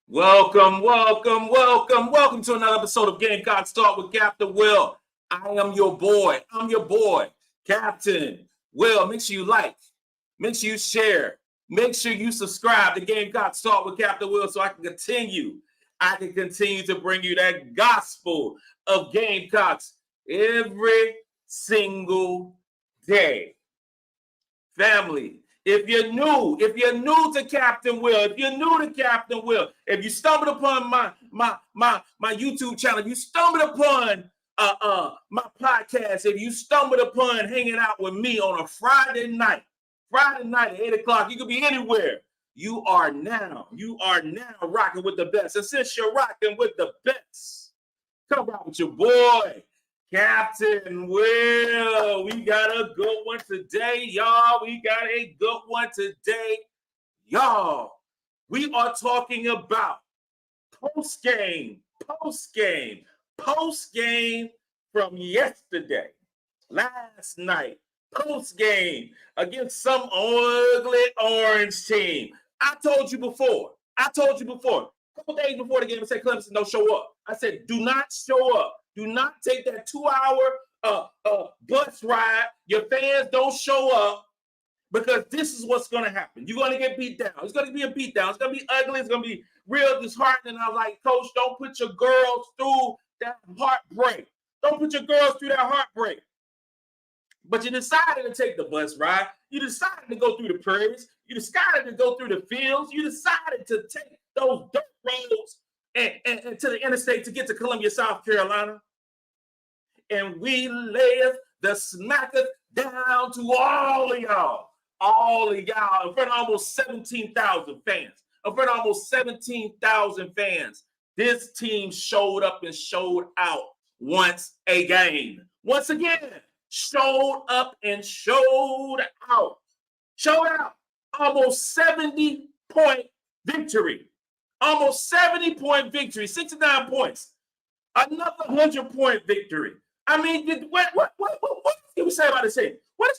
Welcome to another episode of Gamecocks Talk with Captain Will. I am your boy. I'm your boy, Captain Will. Make sure you like, make sure you share, make sure you subscribe to Gamecocks Talk with Captain Will so I can continue to bring you that gospel of Gamecocks every single day. Family, if you're new to Captain Will, if you stumbled upon my YouTube channel, if you stumbled upon my podcast, if you stumbled upon hanging out with me on a Friday night at 8 o'clock, you could be anywhere. You are now rocking with the best. And since you're rocking with the best, come rock with your boy, Captain Will. We got a good one today, y'all. We are talking about postgame from yesterday, last night, postgame against some ugly orange team. I told you before, a couple days before the game, I said, Clemson, don't show up. I said, do not show up. Do not take that 2-hour bus ride. Your fans don't show up because this is what's going to happen. You're going to get beat down. It's going to be a beat down. It's going to be ugly. It's going to be real disheartening. I was like, Coach, don't put your girls through that heartbreak. But you decided to take the bus ride. You decided to go through the prairies. You decided to go through the fields. You decided to take those dirt roads and to the interstate to get to Columbia, South Carolina. And we laid the smackers down to all of y'all, in front of almost 17,000 fans. This team showed up and showed out once again. Showed up and showed out. Almost 70-point victory. 69 points. Another 100-point victory. I mean, what can we say about this team? What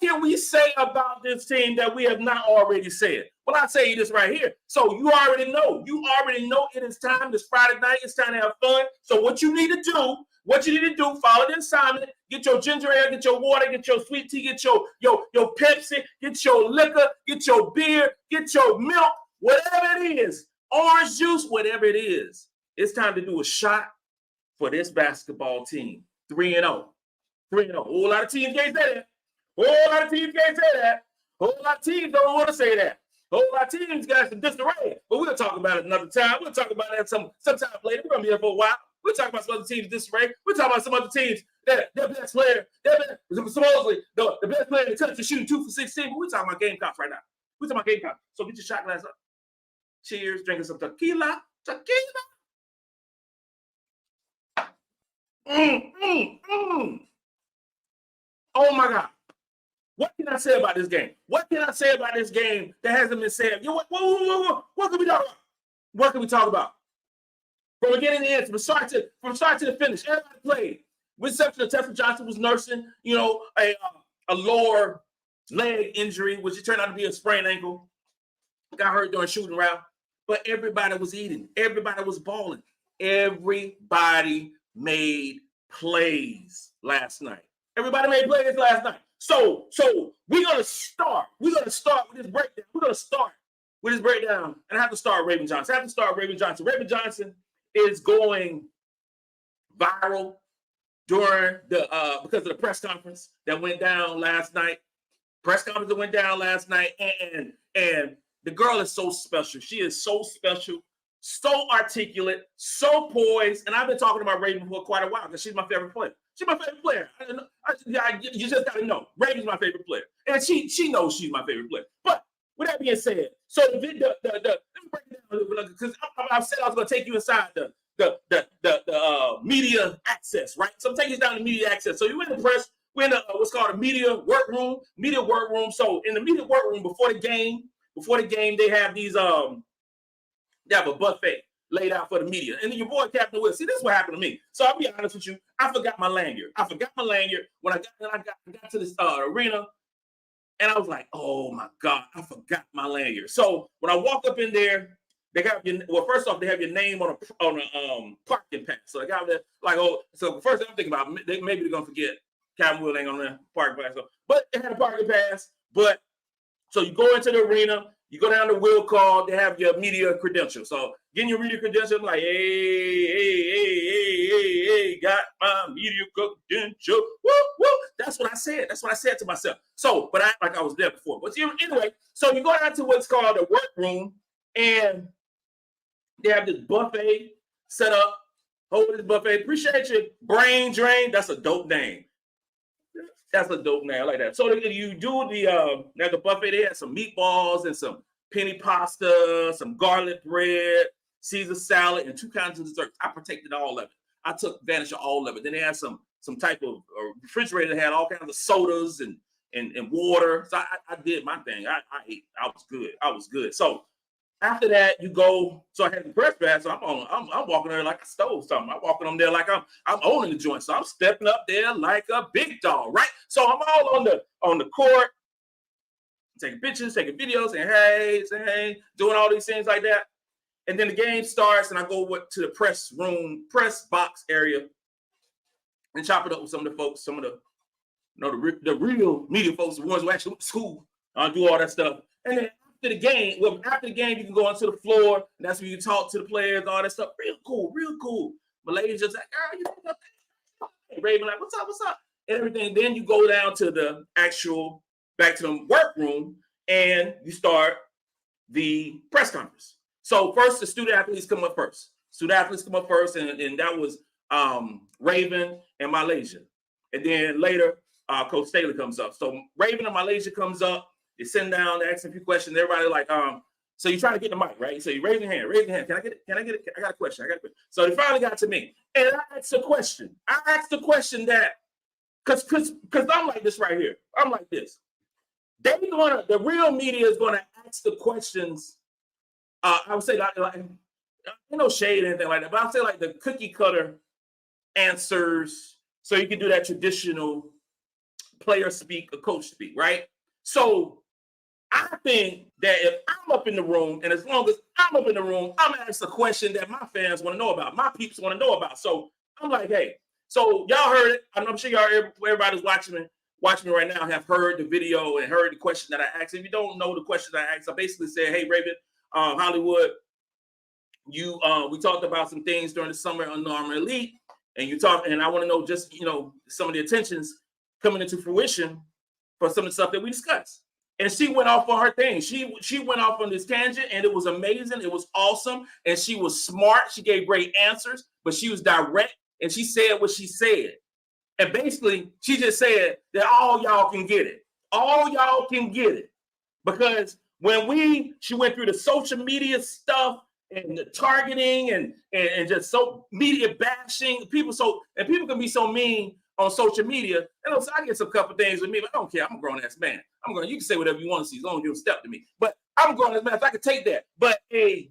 can we say about this team that we have not already said? Well, I'll tell you this right here. So you already know it is time. This Friday night, it's time to have fun. So what you need to do, follow the assignment, get your ginger ale, get your water, get your sweet tea, get your Pepsi, get your liquor, get your beer, get your milk, whatever it is, orange juice, whatever it is. It's time to do a shot for this basketball team. 3-0. Whole lot of teams can't say that. Whole lot of teams don't want to say that. Whole lot of teams got some disarray. But we're going to talk about it another time. We'll talk about that sometime later. We're going to be here for a while. We'll talk about some other teams disarray. We'll talk about some other teams that their best player, supposedly the best player in the country shooting 2 for 16. But we're talking about Gamecocks right now. So get your shot glass up. Cheers. Drinking some tequila. Oh my God. What can I say about this game? That hasn't been said? What can we talk about? From beginning to end, from start to the finish, everybody played. With exception of Tessa Jonson was nursing, a lower leg injury, which it turned out to be a sprained ankle. Got hurt during shooting round. But everybody was eating. Everybody was balling. Everybody made plays last night. So we're gonna start with this breakdown. And I have to start Raven Jonson. Raven Jonson is going viral during because of the press conference that went down last night. And the girl is so special. She is so special, so articulate, so poised. And I've been talking about Raven for quite a while because she's my favorite player. You just got to know. Raven's my favorite player. And she knows she's my favorite player. But with that being said, so let me break it down because I said I was going to take you inside the media access, right? So I'm taking you down to media access. So you're in the press. We're in what's called a media workroom. So in the media workroom before the game, they have these they have a buffet laid out for the media. And then your boy Captain Will. See, this is what happened to me. So I'll be honest with you. I forgot my lanyard. When I got to this arena, and I was like, oh my God, I forgot my lanyard. So when I walk up in there, they got your, well, first off, they have your name on a parking pass. So they got that, like, oh, so first thing I'm thinking about, maybe they're gonna forget Calvin Will ain't on the parking pass. So, but they had a parking pass. But so you go into the arena, you go down to will call, they have your media credential. So getting your media credential, like, hey, got my media credential. Woo, woo. That's what I said. That's what I said to myself. So, but I like I was there before. But anyway, so you go down to what's called the workroom, and they have this buffet set up. Hold this buffet. Appreciate your brain drain. That's a dope name. That's a dope name. I like that. So you do at the buffet, they had some meatballs and some penny pasta, some garlic bread, Caesar salad, and 2 kinds of desserts. I protected all of it. I took advantage of all of it. Then they had some type of refrigerator that had all kinds of sodas and water. So I did my thing. I ate. I was good. I was good. So after that, you go. So I had the press pass. So I'm walking there like I stole something. I'm walking on there like I'm owning the joint. So I'm stepping up there like a big dog, right? So I'm all on the court, taking pictures, taking videos, saying hey, doing all these things like that. And then the game starts, and I go to the press box area, and chop it up with some of the folks, some of the real media folks, the ones who actually went to school, do all that stuff. And then after the game, you can go onto the floor, and that's where you talk to the players, all that stuff. Real cool. Malaysia's just like, girl, you know, Raven, like, what's up? And everything. Then you go down to the back to the workroom, and you start the press conference. So first, the student athletes come up first. And that was Raven and Malaysia. And then later, Coach Staley comes up. So Raven and Malaysia comes up. They sit down, they ask a few questions. Everybody like, so you're trying to get the mic, right? So you raise your hand. Can I get it? I got a question. So they finally got to me. And I asked the question. That, because I'm like this right here. I'm like this. The real media is gonna ask the questions. I would say like no shade or anything like that, but I'll say like the cookie cutter answers. So you can do that traditional player speak or coach speak, right? So I think that if I'm up in the room, and as long as I'm up in the room, I'm gonna ask a question that my fans want to know about, my peeps want to know about. So I'm like, hey, so y'all heard it. I'm sure everybody's watching me right now have heard the video and heard the question that I asked. If you don't know the question I asked, I basically said, hey, Raven, Hollywood, we talked about some things during the summer on Armor Elite, and I want to know just, some of the attentions coming into fruition for some of the stuff that we discussed. And she went off on her thing. She went off on this tangent, and it was amazing. It was awesome. And she was smart. She gave great answers, but she was direct, and she said what she said. And basically, she just said that all y'all can get it. All y'all can get it. Because when she went through the social media stuff and the targeting and just so media bashing, people can be so mean on social media. And so I get some couple things with me, but I don't care. I'm a grown-ass man. You can say whatever you want to see as long as you don't step to me. But I'm a grown-ass man, so I can take that. But a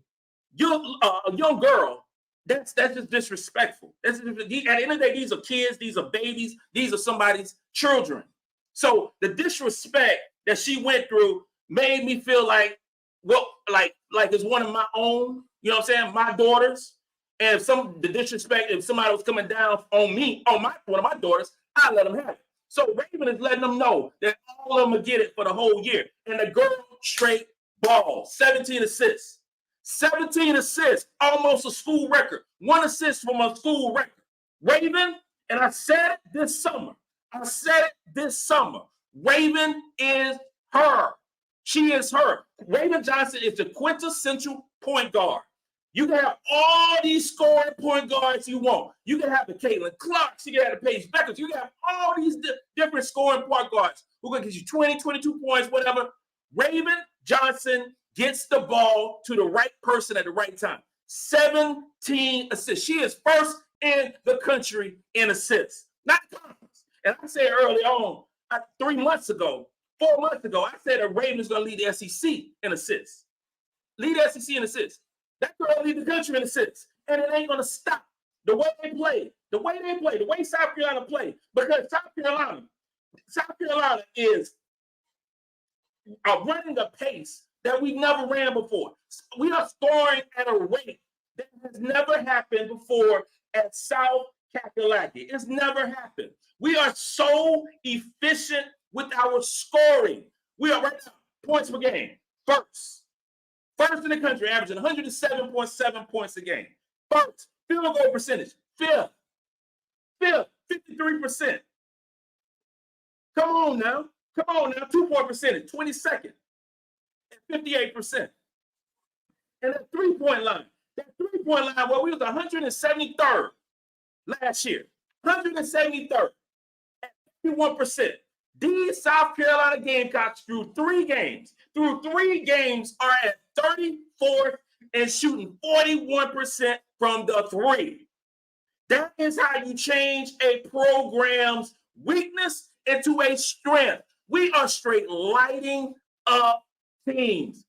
young girl, that's just disrespectful. At the end of the day, these are kids, these are babies, these are somebody's children. So the disrespect that she went through made me feel like it's one of my own, you know what I'm saying, my daughters. And the disrespect, if somebody was coming down on me, on one of my daughters, I let them have it. So Raven is letting them know that all of them will get it for the whole year. And the girl straight ball, 17 assists. 17 assists, almost a school record. 1 assist from a school record. Raven, and I said it this summer. Raven is her. She is her. Raven Jonson is the quintessential point guard. You can have all these scoring point guards you want. You can have the Caitlin Clarks. You can have the Paige Beckers. You can have all these different scoring point guards who can get you 20, 22 points, whatever. Raven Jonson gets the ball to the right person at the right time. 17 assists. She is first in the country in assists, not conference. And I said early on, 4 months ago, I said that Raven is going to lead the SEC in assists. Lead the SEC in assists. That girl lead the country in assists. And it ain't going to stop. The way they play, the way South Carolina play. Because South Carolina is running a pace that we've never ran before. We are scoring at a rate that has never happened before at South Kakalaki. It's never happened. We are so efficient with our scoring. We are right now, points per game, first in the country, averaging 107.7 points a game. First, field goal percentage, fifth, 53%. Come on now, 2-point percentage, 22nd, at 58%. And that three-point line, well, we was 173rd last year, 173rd at 51%. These South Carolina Gamecocks through three games are at 34th and shooting 41% from the three. That is how you change a program's weakness into a strength. We are straight lighting up teams,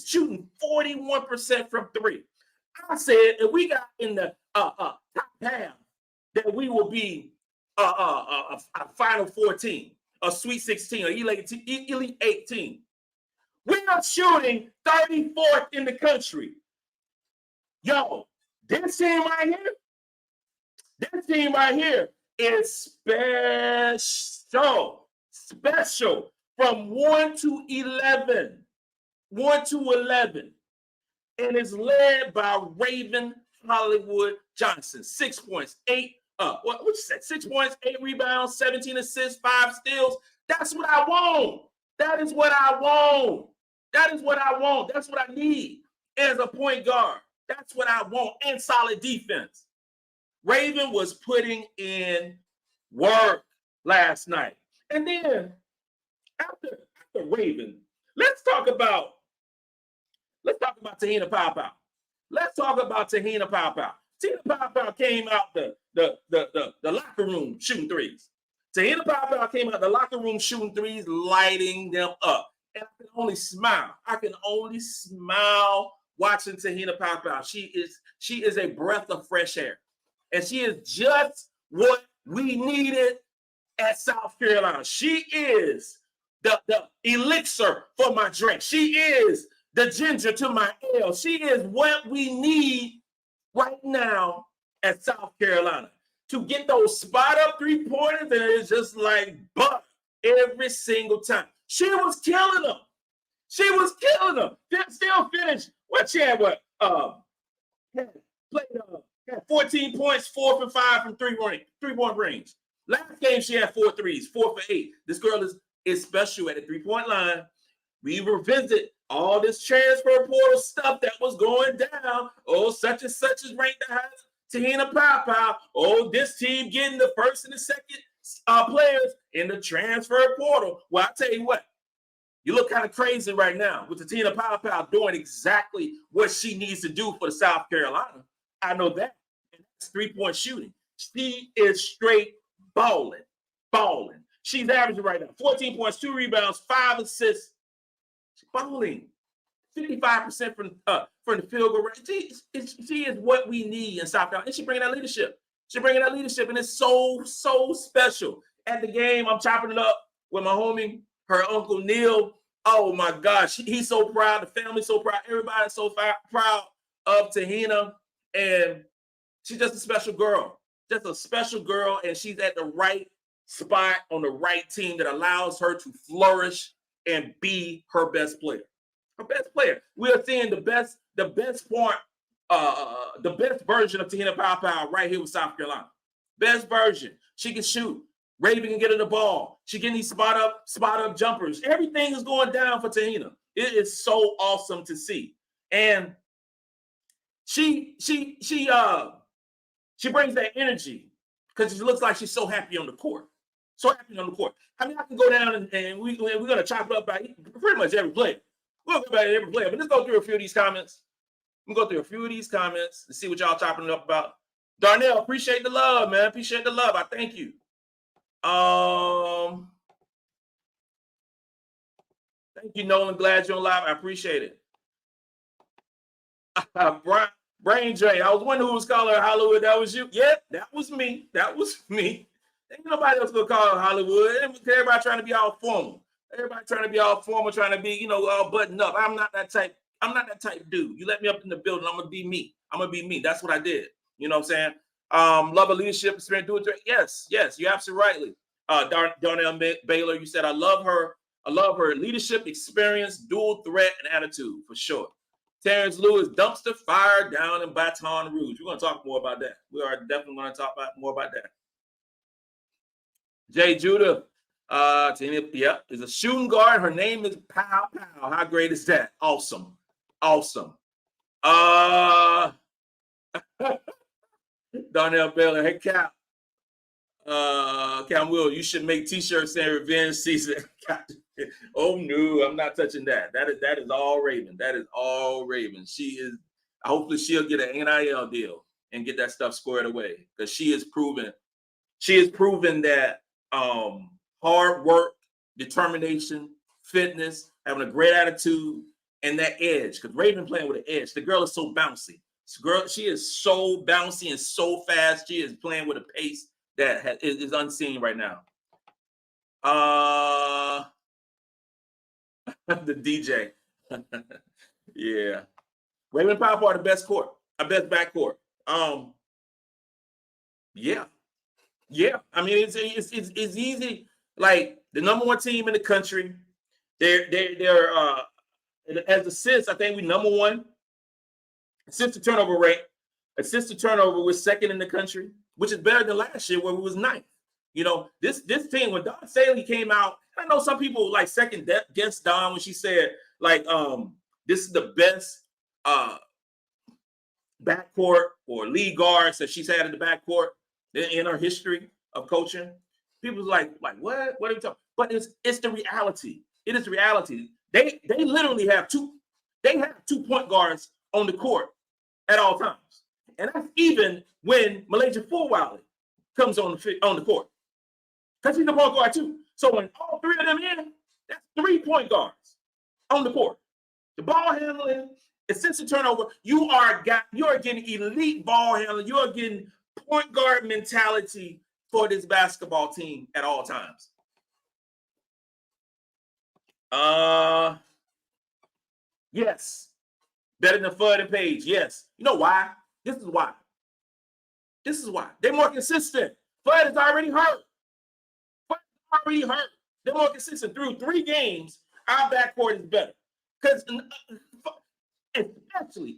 shooting 41% from three. I said if we got in the top half, that we will be a Final 14, a Sweet 16, or Elite 18. We are shooting 34th in the country. Yo, this team right here is special from 1 to 11. And is led by Raven Hollywood Jonson. 6 points, 6 points, 8 rebounds, 17 assists, 5 steals. That's what I want. That is what I want. That's what I need as a point guard. That's what I want. And solid defense. Raven was putting in work last night. And then after Raven, let's talk about TeHina Paopao. TeHina Paopao came out the locker room shooting threes. TeHina Paopao came out the locker room shooting threes, lighting them up. And I can only smile watching TeHina Paopao. She is a breath of fresh air. And she is just what we needed at South Carolina. She is the elixir for my drink. She is the ginger to my ale. She is what we need right now at South Carolina to get those spot up 3-pointers, and it's just like butter every single time. She was killing them. Still finished. What she had? Had 14 points, 4 for 5 from three-point range. Last game she had 4 threes, 4 for 8. This girl is special at the 3-point line. We revisit all this transfer portal stuff that was going down. Oh, such and such is ranked the highest. TeHina Paopao. Oh, this team getting the first and the second players in the transfer portal. Well, I tell you what, you look kind of crazy right now with the TeHina Paopao doing exactly what she needs to do for the South Carolina. I know that. And that's 3-point shooting. She is straight balling. She's averaging right now 14 points, 2 rebounds, 5 assists. She's balling. 55% from the field goal range. She is what we need in South Carolina. And she's bringing that leadership. And it's so special. At the game, I'm chopping it up with my homie, her uncle Neil. Oh my gosh, he's so proud. The family's so proud. Everybody's so proud of TeHina. And she's just a special girl. And she's at the right spot on the right team that allows her to flourish and be her best player. We are seeing the best version of TeHina Paopao right here with South Carolina. Best version. She can shoot. Raven can get her the ball. She getting these spot up jumpers. Everything is going down for TeHina. It is so awesome to see. And she brings that energy because she looks like she's so happy on the court. I mean, I can go down and we're going to chop it up by pretty much every player. We'll go about every player, but let's go through a few of these comments. And see what y'all chopping it up about. Darnell, appreciate the love, man. I thank you. Thank you, Nolan. Glad you're on live. I appreciate it. Brain Drain. I was wondering who was calling her Hollywood. That was you? Yeah, that was me. Ain't nobody else gonna call her Hollywood. Everybody trying to be all formal. Everybody trying to be all formal, trying to be, all buttoned up. I'm not that type. I'm not that type of dude. You let me up in the building, I'm gonna be me. I'm gonna be me. That's what I did. You know what I'm saying? Love a leadership experience. Do it. Yes, you're absolutely rightly. Darnell Baylor, you said I love her. I love her leadership experience, dual threat, and attitude for sure. Terrence Lewis, dumpster fire down in Baton Rouge. We're gonna talk more about that. We are definitely gonna talk more about that. Jay Judah, is a shooting guard. Her name is Paopao. How great is that? Awesome. Darnell Baylor, hey Cap. Cam Will, you should make t-shirts saying revenge season. Oh no, I'm not touching that. That is all Raven. That is all Raven. Hopefully she'll get an NIL deal and get that stuff squared away, because she has proven that hard work, determination, fitness, having a great attitude, and that edge. Because Raven playing with an edge. The girl is so bouncy. She is so bouncy and so fast. She is playing with a pace that is unseen right now. The DJ. Yeah. Raven Paopao are the best backcourt. Yeah. I mean, it's easy. Like the number one team in the country. They're as assists, I think we number one. Assist to turnover rate. Assist to turnover, we're second in the country, which is better than last year where we was ninth. This team, when Dawn Staley came out, I know some people like second guess Dawn when she said this is the best backcourt or lead guards that she's had in the backcourt in her history of coaching. People's like what? What are we talking? But it's the reality. It is reality. They literally have two point guards on the court at all times, and that's even when Malaysia Fulwiley comes on the court, because he's the point guard too. So when all three of them in, that's 3 point guards on the court. The ball handling, assist to turnover, you are getting elite ball handling. You are getting point guard mentality for this basketball team at all times. Yes. Better than Fudd and Page. Yes. You know why? This is why. They're more consistent. Fudd is already hurt. They're more consistent. Through 3 games, our backcourt is better. Because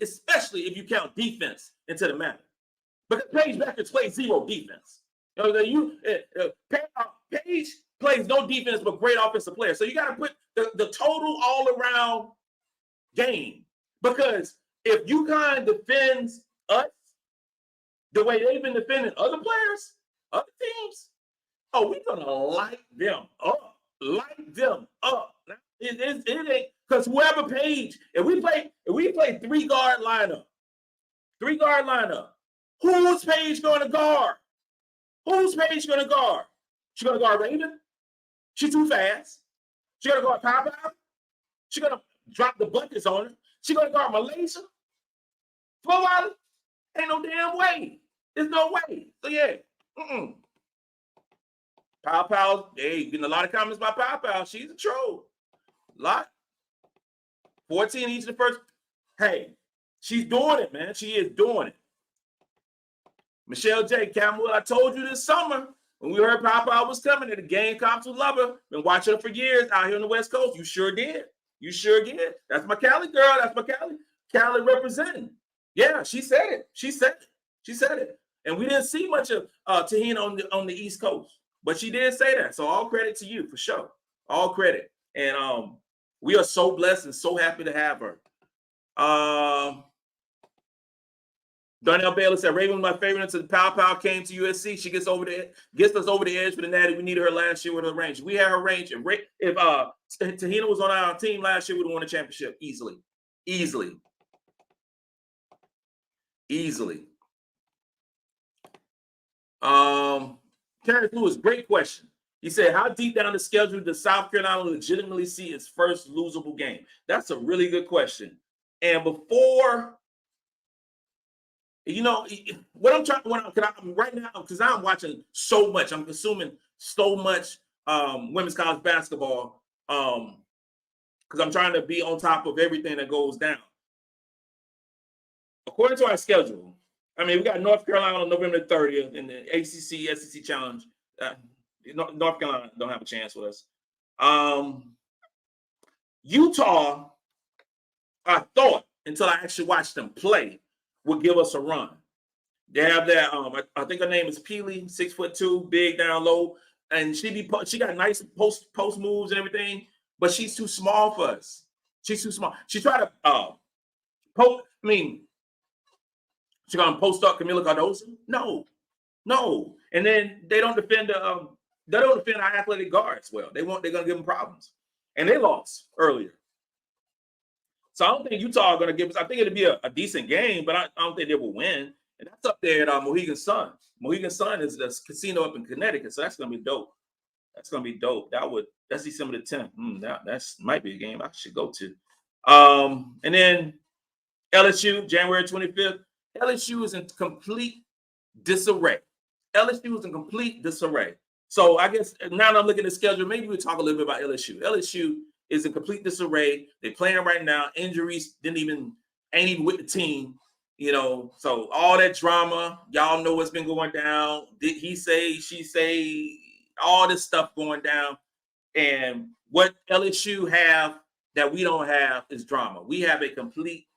especially if you count defense into the matter. Because Page backwards plays 0 defense. Page plays no defense but great offensive player. So you got to put the total all-around game. Because if UConn defends us the way they've been defending other players, other teams, we're gonna light them up. It ain't, because whoever Page, if we play 3-guard lineup, who's Page gonna guard? She gonna guard Raven? She's too fast. She gonna guard Paopao? She gonna drop the buckets on her? She gonna guard Malaysia? Fulwiley? Ain't no damn way. There's no way. So yeah. Paopao, getting a lot of comments about Paopao. She's a troll. A lot. 14 each of the first. Hey, she's doing it, man. She is doing it. Michelle J. Campbell, I told you this summer when we heard Paopao was coming that the Gamecocks would love her. Been watching her for years out here on the West Coast. You sure did. That's my Cali girl. That's my Cali representing. Yeah, she said it. And we didn't see much of TeHina on the East Coast, but she did say that. So all credit to you for sure. All credit. And we are so blessed and so happy to have her. Darnell Baylor said, Raven was my favorite until Paopao came to USC. She gets us over the edge for the Natty. We needed her last year with her range. We had her range. If TeHina was on our team last year, we would have won the championship easily. Terrence Lewis, great question. He said, how deep down the schedule does South Carolina legitimately see its first losable game? That's a really good question. And before, what I'm trying, right now, because I'm watching so much, I'm consuming so much women's college basketball. because I'm trying to be on top of everything that goes down. According to our schedule, I mean, we got North Carolina on November 30th in the ACC SEC Challenge. North Carolina don't have a chance with us. Utah, I thought, until I actually watched them play, would give us a run. They have that. I think her name is Peely, 6'2", big down low, and she got nice post moves and everything, but she's too small for us. She's too small. She tried to poke. I mean, she gonna post up Kamilla Cardoso? No. And then they don't defend our athletic guards well. They're gonna give them problems, and they lost earlier. So I don't think Utah are gonna give us. I think it'll be a decent game, but I don't think they will win. And that's up there at Mohegan Sun. Mohegan Sun is the casino up in Connecticut, so that's gonna be dope. That's gonna be dope. That's December the 10th. That's might be a game I should go to. And then LSU, January 25th. LSU is in complete disarray. So I guess now that I'm looking at the schedule, maybe we'll talk a little bit about LSU. LSU is in complete disarray. They're playing right now. Injuries ain't even with the team. So all that drama, y'all know what's been going down. Did he say, she say, all this stuff going down. And what LSU have that we don't have is drama. We have a complete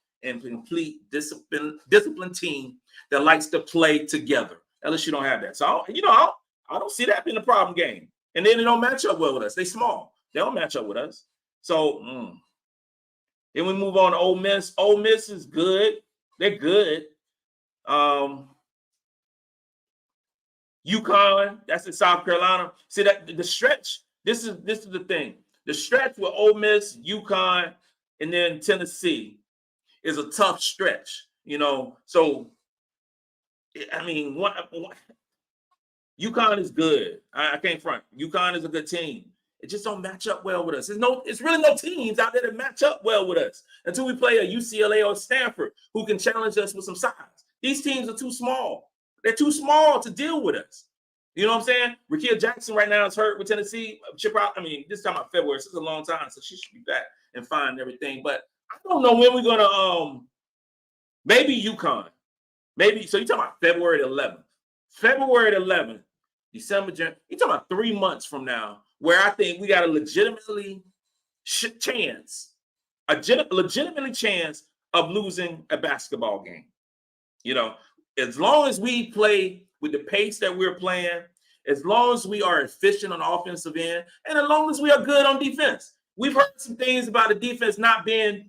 disciplined team that likes to play together. LSU don't have that. So, I don't see that being a problem game. And then they don't match up well with us. They small. They don't match up with us. So then we move on to Ole Miss. Ole Miss is good. They're good. UConn, that's in South Carolina. See that the stretch. This is the thing. The stretch with Ole Miss, UConn, and then Tennessee is a tough stretch. So I mean, UConn is good. I can't front. UConn is a good team. It just don't match up well with us. It's really no teams out there that match up well with us until we play a UCLA or Stanford who can challenge us with some size. These teams are too small. They're too small to deal with us. You know what I'm saying? Rakia Jackson right now is hurt with Tennessee. This time about February. This is a long time, so she should be back and fine and everything. But I don't know when we're gonna maybe UConn. Maybe so you're talking about February the 11th. February the 11th, December, January. You're talking about 3 months from now, where I think we got a legitimately chance of losing a basketball game. As long as we play with the pace that we're playing, as long as we are efficient on the offensive end, and as long as we are good on defense. We've heard some things about the defense not being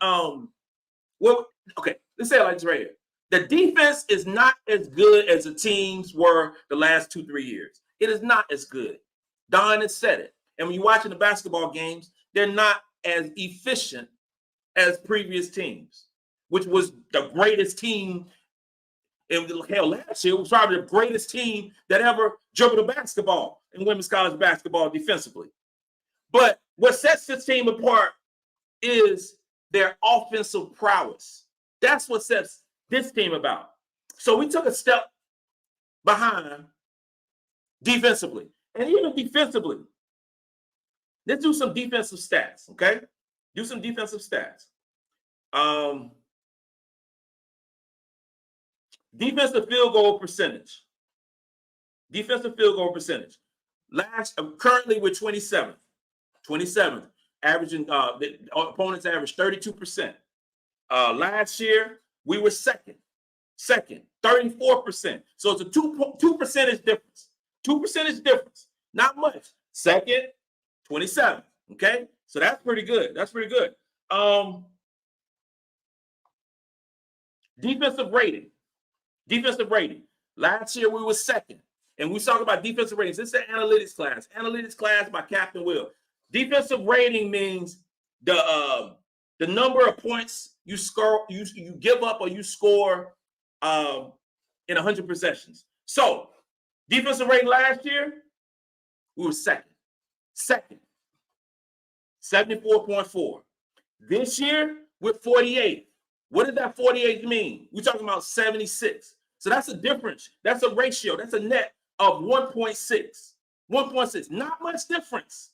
let's say it like this right here. The defense is not as good as the teams were the last 2-3 years. It is not as good. Don has said it. And when you're watching the basketball games, they're not as efficient as previous teams, which was the greatest team. Last year it was probably the greatest team that ever dribbled a basketball in women's college basketball defensively. But what sets this team apart is their offensive prowess. That's what sets this team about. So we took a step behind defensively. And even defensively, let's do some defensive stats, okay? Do some defensive stats. Defensive field goal percentage. Currently we're 27th. 27th. Averaging the opponents average 32%. Last year we were second, 34%. So it's a 2 percentage difference. 2% difference. Not much. Second, 27. Okay, so that's pretty good. Defensive rating. Last year we were second, and we talk about defensive ratings. This is the analytics class. Analytics class by Captain Will. Defensive rating means the number of points you score, you give up or you score in 100 possessions. So defensive rating last year, we were second, 74.4. This year, we're 48. What does that 48 mean? We're talking about 76. So that's a difference. That's a ratio. That's a net of 1.6. 1.6. Not much difference.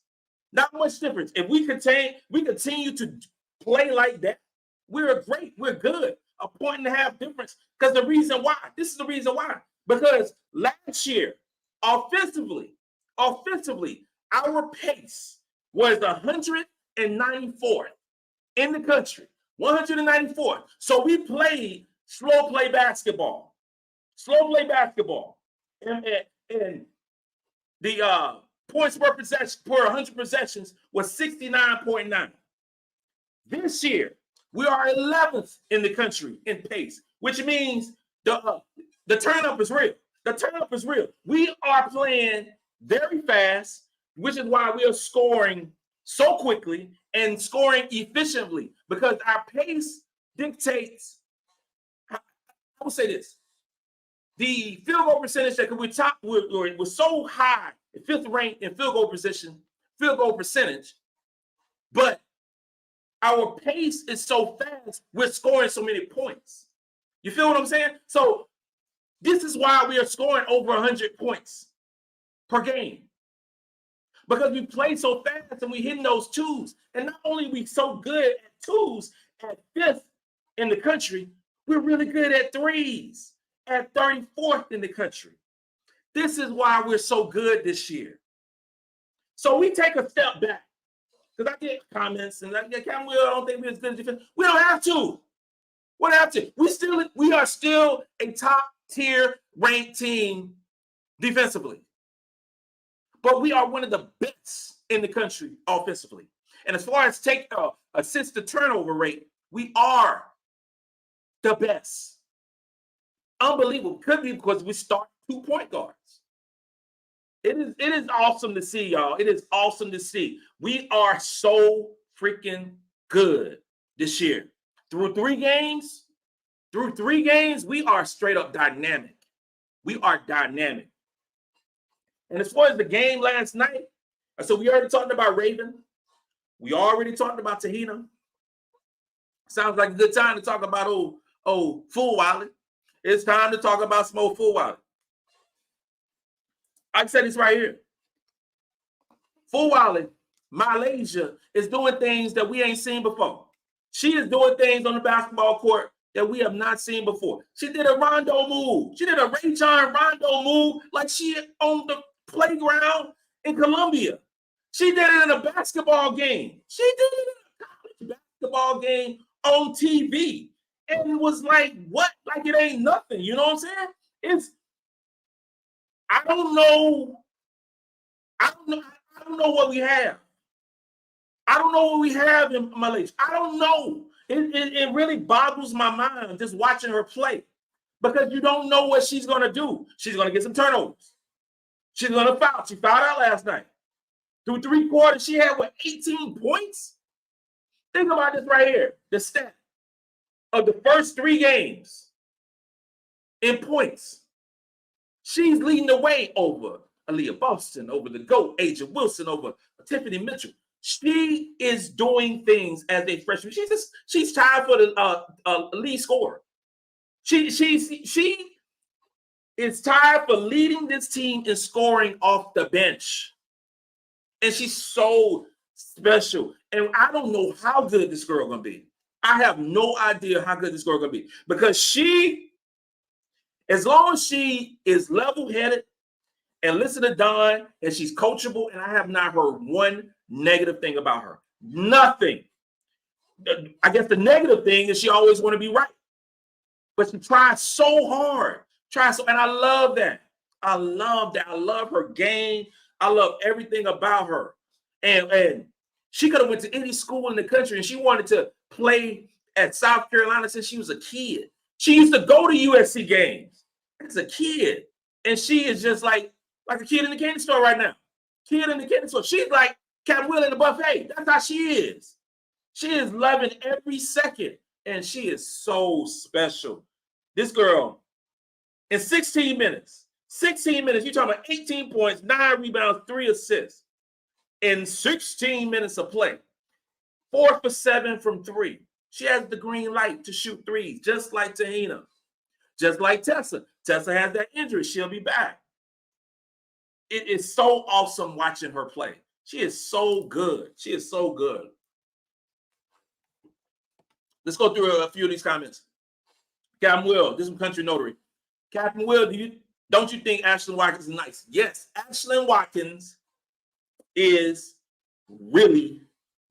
Not much difference. If we continue to play like that, we're great. We're good. A 1.5 difference. Because the reason why, this is the reason why. Because last year, offensively, our pace was 194th in the country. 194th. So we played slow play basketball. And the points per possession per 100 possessions was 69.9. This year, we are 11th in the country in pace, which means the turn-up is real. The turn-up is real. We are playing very fast, which is why we are scoring so quickly and scoring efficiently, because our pace dictates. I will say this: the field goal percentage that we're so high, 5th ranked in field goal percentage, but our pace is so fast, we're scoring so many points. You feel what I'm saying? So this is why we are scoring over 100 points per game. Because we play so fast and we hitting those twos. And not only are we so good at twos at 5th in the country, we're really good at threes at 34th in the country. This is why we're so good this year. So we take a step back. Because I get comments and I don't think we're as good as defense. We don't have to. We don't have to. We are still a top tier ranked team defensively. But we are one of the best in the country offensively. And as far as assist to turnover rate, we are the best. Unbelievable. Could be because we start 2 point guards. It is awesome to see, y'all. It is awesome to see. We are so freaking good this year. Through three games, we are straight up dynamic. We are dynamic. And as far as the game last night, so we already talked about Raven. We already talked about TeHina. Sounds like a good time to talk about old Fool Wallet. It's time to talk about some old Fool Wallet. I said this right here. Fool Wallet, Malaysia, is doing things that we ain't seen before. She is doing things on the basketball court that we have not seen before. She did a Rondo move. She did a Ray John Rondo move like she on the playground in Columbia. She did it in a basketball game. She did it in a college basketball game on TV. And it was like, what? Like it ain't nothing. You know what I'm saying? I don't know what we have. I don't know what we have in Malaysia. I don't know. It really boggles my mind just watching her play, because you don't know what she's going to do. She's going to get some turnovers. She's going to foul. She fouled out last night. Through 3 quarters, she had, 18 points? Think about this right here. The stat of the first 3 games in points. She's leading the way over Aaliyah Boston, over the GOAT, Asia Wilson, over Tiffany Mitchell. She is doing things as a freshman. She's tied for the lead scorer. She is tied for leading this team in scoring off the bench. And she's so special. And I don't know how good this girl gonna be. I have no idea how good this girl gonna be, because as long as she is level-headed and listen to Dawn and she's coachable, and I have not heard one negative thing about her. Nothing. I guess the negative thing is she always want to be right. But she tries so hard. And I love that. I love that. I love her game. I love everything about her. And she could have went to any school in the country, and she wanted to play at South Carolina since she was a kid. She used to go to USC games as a kid. And she is just like a kid in the candy store right now. Kid in the candy store. She's like Cat Will in the buffet. That's how she is. She is loving every second. And she is so special. This girl, in 16 minutes, you're talking about 18 points, 9 rebounds, 3 assists. In 16 minutes of play, 4 for 7 from 3. She has the green light to shoot threes, just like TeHina. Just like Tessa. Tessa has that injury. She'll be back. It is so awesome watching her play. She is so good. She is so good. Let's go through a few of these comments. Captain Will, this is Country Notary. Captain Will, don't you think Ashlyn Watkins is nice? Yes, Ashlyn Watkins is really,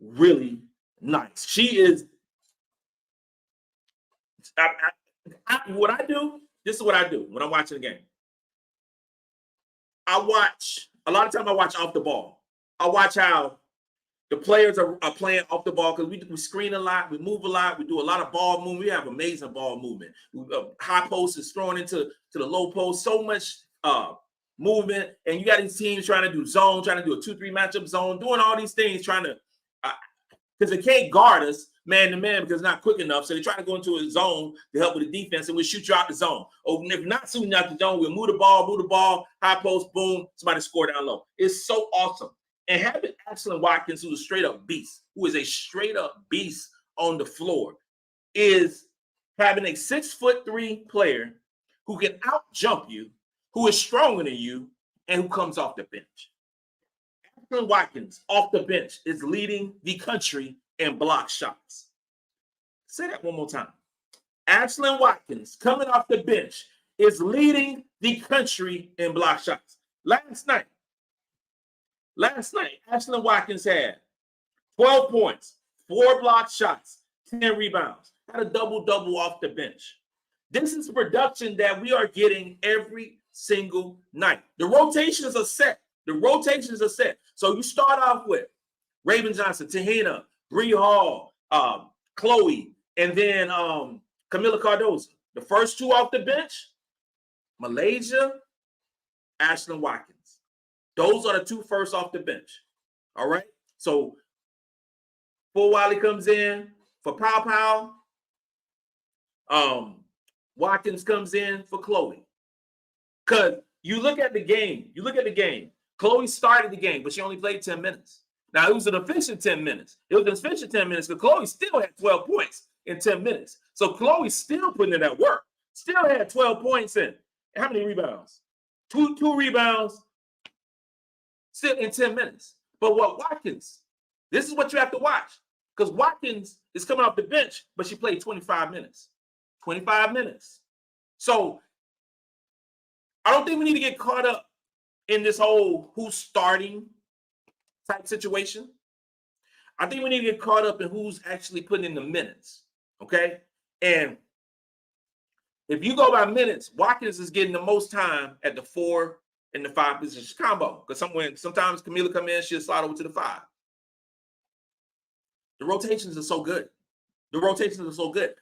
really nice. She is. What I do, this is what I do when I'm watching a game. A lot of time I watch off the ball. I watch how the players are playing off the ball because we screen a lot, we move a lot, we do a lot of ball movement. We have amazing ball movement. High post is thrown into the low post, so much movement. And you got these teams trying to do zone, trying to do a 2-3 matchup zone, doing all these things, trying to because they can't guard us man to man because it's not quick enough. So they try to go into a zone to help with the defense, and we'll shoot you out the zone. Or if not shooting out the zone, we'll move the ball, high post, boom, somebody score down low. It's so awesome. And having Ashlyn Watkins, who's a straight-up beast, on the floor, is having a 6'3" player who can out-jump you, who is stronger than you, and who comes off the bench. Ashlyn Watkins, off the bench, is leading the country in block shots. Say that one more time. Ashlyn Watkins, coming off the bench, is leading the country in block shots. Last night, Ashlyn Watkins had 12 points, 4 block shots, 10 rebounds, had a double-double off the bench. This is production that we are getting every single night. The rotations are set. So you start off with Raven Johnson, TeHina, Bree Hall, Chloe, and then Kamilla Cardoso. The first 2 off the bench, Malaysia, Ashlyn Watkins. Those are the 2 first off the bench. All right. So Full Wiley comes in for Paopao. Watkins comes in for Chloe. Because you look at the game. Chloe started the game, but she only played 10 minutes. Now, it was an efficient 10 minutes. Because Chloe still had 12 points in 10 minutes. So Chloe's still putting in that work. Still had 12 points in. How many rebounds? Two rebounds. Still in 10 minutes. But what Watkins, this is what you have to watch. Because Watkins is coming off the bench, but she played 25 minutes. 25 minutes. So I don't think we need to get caught up in this whole who's starting type situation. I think we need to get caught up in who's actually putting in the minutes. Okay? And if you go by minutes, Watkins is getting the most time at the 4 and the 5 position combo. Because sometimes Kamilla come in, she'll slide over to the 5. The rotations are so good.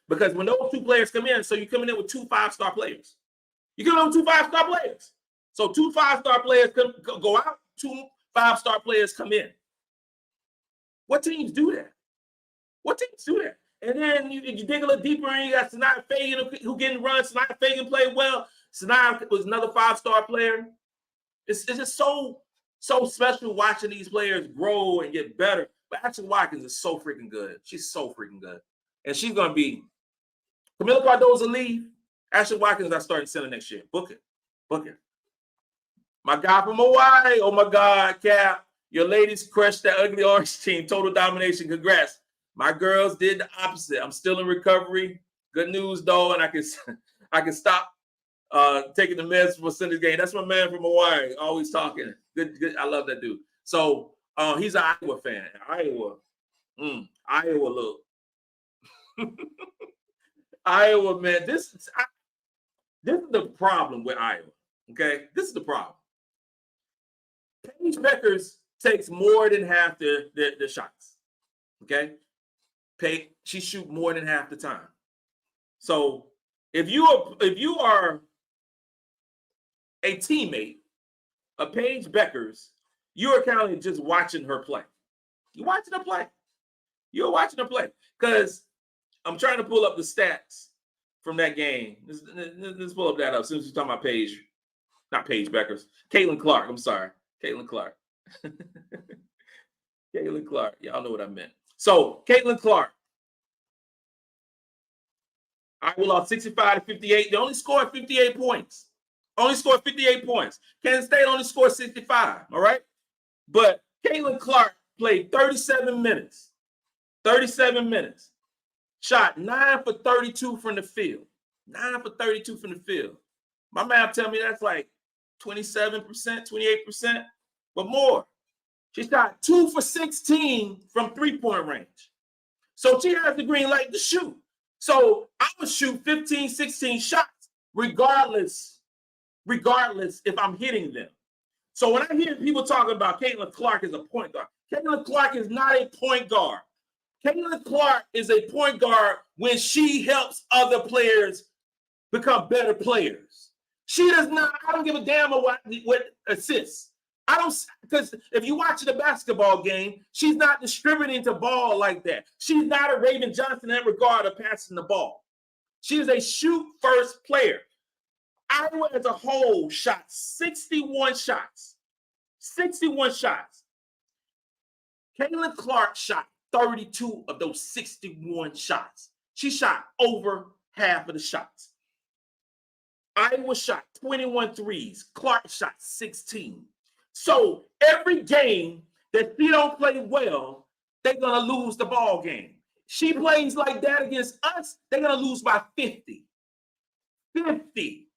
Because when those 2 players come in, so you're coming in with 2 5-star players. You're coming in with 2 5-star players. So 2 5-star players go out, 2 5-star players come in. What teams do that? And then you dig a little deeper and you got Sanaya Fagan who getting run. Sanaya Fagan played well. Sanaya was another 5-star player. It's just so special watching these players grow and get better. But Ashlyn Watkins is so freaking good. She's so freaking good. And she's going to be Kamilla Cardoso leave. Ashlyn Watkins is starting center next year. Book it. My guy from Hawaii. Oh, my God, Cap. Your ladies crushed that ugly orange team. Total domination. Congrats. My girls did the opposite. I'm still in recovery. Good news, though, and I can stop taking the meds for Sunday's game. That's my man from Hawaii, always talking. Good. I love that dude. So he's an Iowa fan. Iowa, look. Iowa, man. This is the problem with Iowa. Okay, this is the problem. Paige Beckers takes more than half the shots. Okay, she shoots more than half the time. So if you are a teammate of Paige Beckers, you are kind of just watching her play. You're watching her play. Because I'm trying to pull up the stats from that game. Let's pull up that up since we're talking about Paige. Not Paige Beckers. Caitlin Clark. I'm sorry. Caitlin Clark. Caitlin Clark. Y'all know what I meant. So, Caitlin Clark. Iowa lost 65-58. They only scored 58 points. Kansas State only scored 65. All right? But Caitlin Clark played 37 minutes. 37 minutes. Shot 9 for 32 from the field. 9 for 32 from the field. My math tell me that's like 27%, 28%, but more. She shot 2 for 16 from three-point range. So she has the green light to shoot. So I would shoot 15, 16 shots, regardless if I'm hitting them. So when I hear people talking about Caitlin Clark as a point guard, Caitlin Clark is not a point guard. Caitlin Clark is a point guard when she helps other players become better players. She does not, I don't give a damn what assists. I don't, because if you watch the basketball game, she's not distributing the ball like that. She's not a Raven Johnson in that regard of passing the ball. She is a shoot-first player. Iowa as a whole shot 61 shots. 61 shots. Caitlin Clark shot 32 of those 61 shots. She shot over half of the shots. Iowa shot 21 threes. Clark shot 16. So every game that she don't play well, they're going to lose the ball game. She plays like that against us, they're going to lose by 50. 50.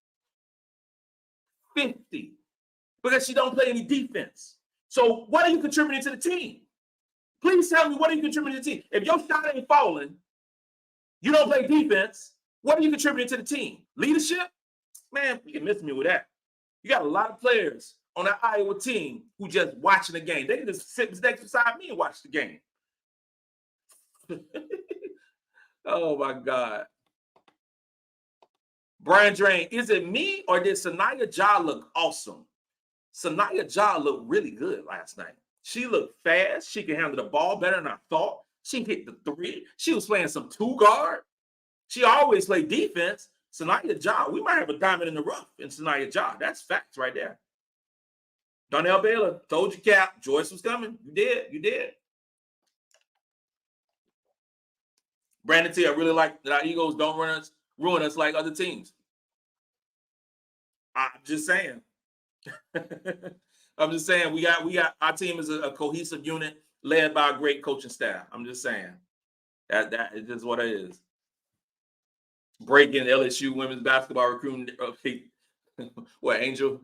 Because she don't play any defense. So what are you contributing to the team? Please tell me, what are you contributing to the team? If your shot ain't falling, you don't play defense, what are you contributing to the team? Leadership? Man, you can miss me with that. You got a lot of players on that Iowa team who just watching the game. They can just sit next beside me and watch the game. Oh, my God. Brian Drain, is it me or did Sanaya Ja look awesome? Sanaya Ja looked really good last night. She looked fast. She can handle the ball better than I thought. She hit the three. She was playing some two-guard. She always played defense. Sanaya Ja, we might have a diamond in the rough in Sanaya Ja. That's facts right there. Donnell Baylor, told you, Cap. Joyce was coming. You did. Brandon T, I really like that our egos don't ruin us like other teams. I'm just saying. I'm just saying we got our team is a cohesive unit led by a great coaching staff. I'm just saying that is just what it is. Breaking LSU women's basketball recruiting. What, Angel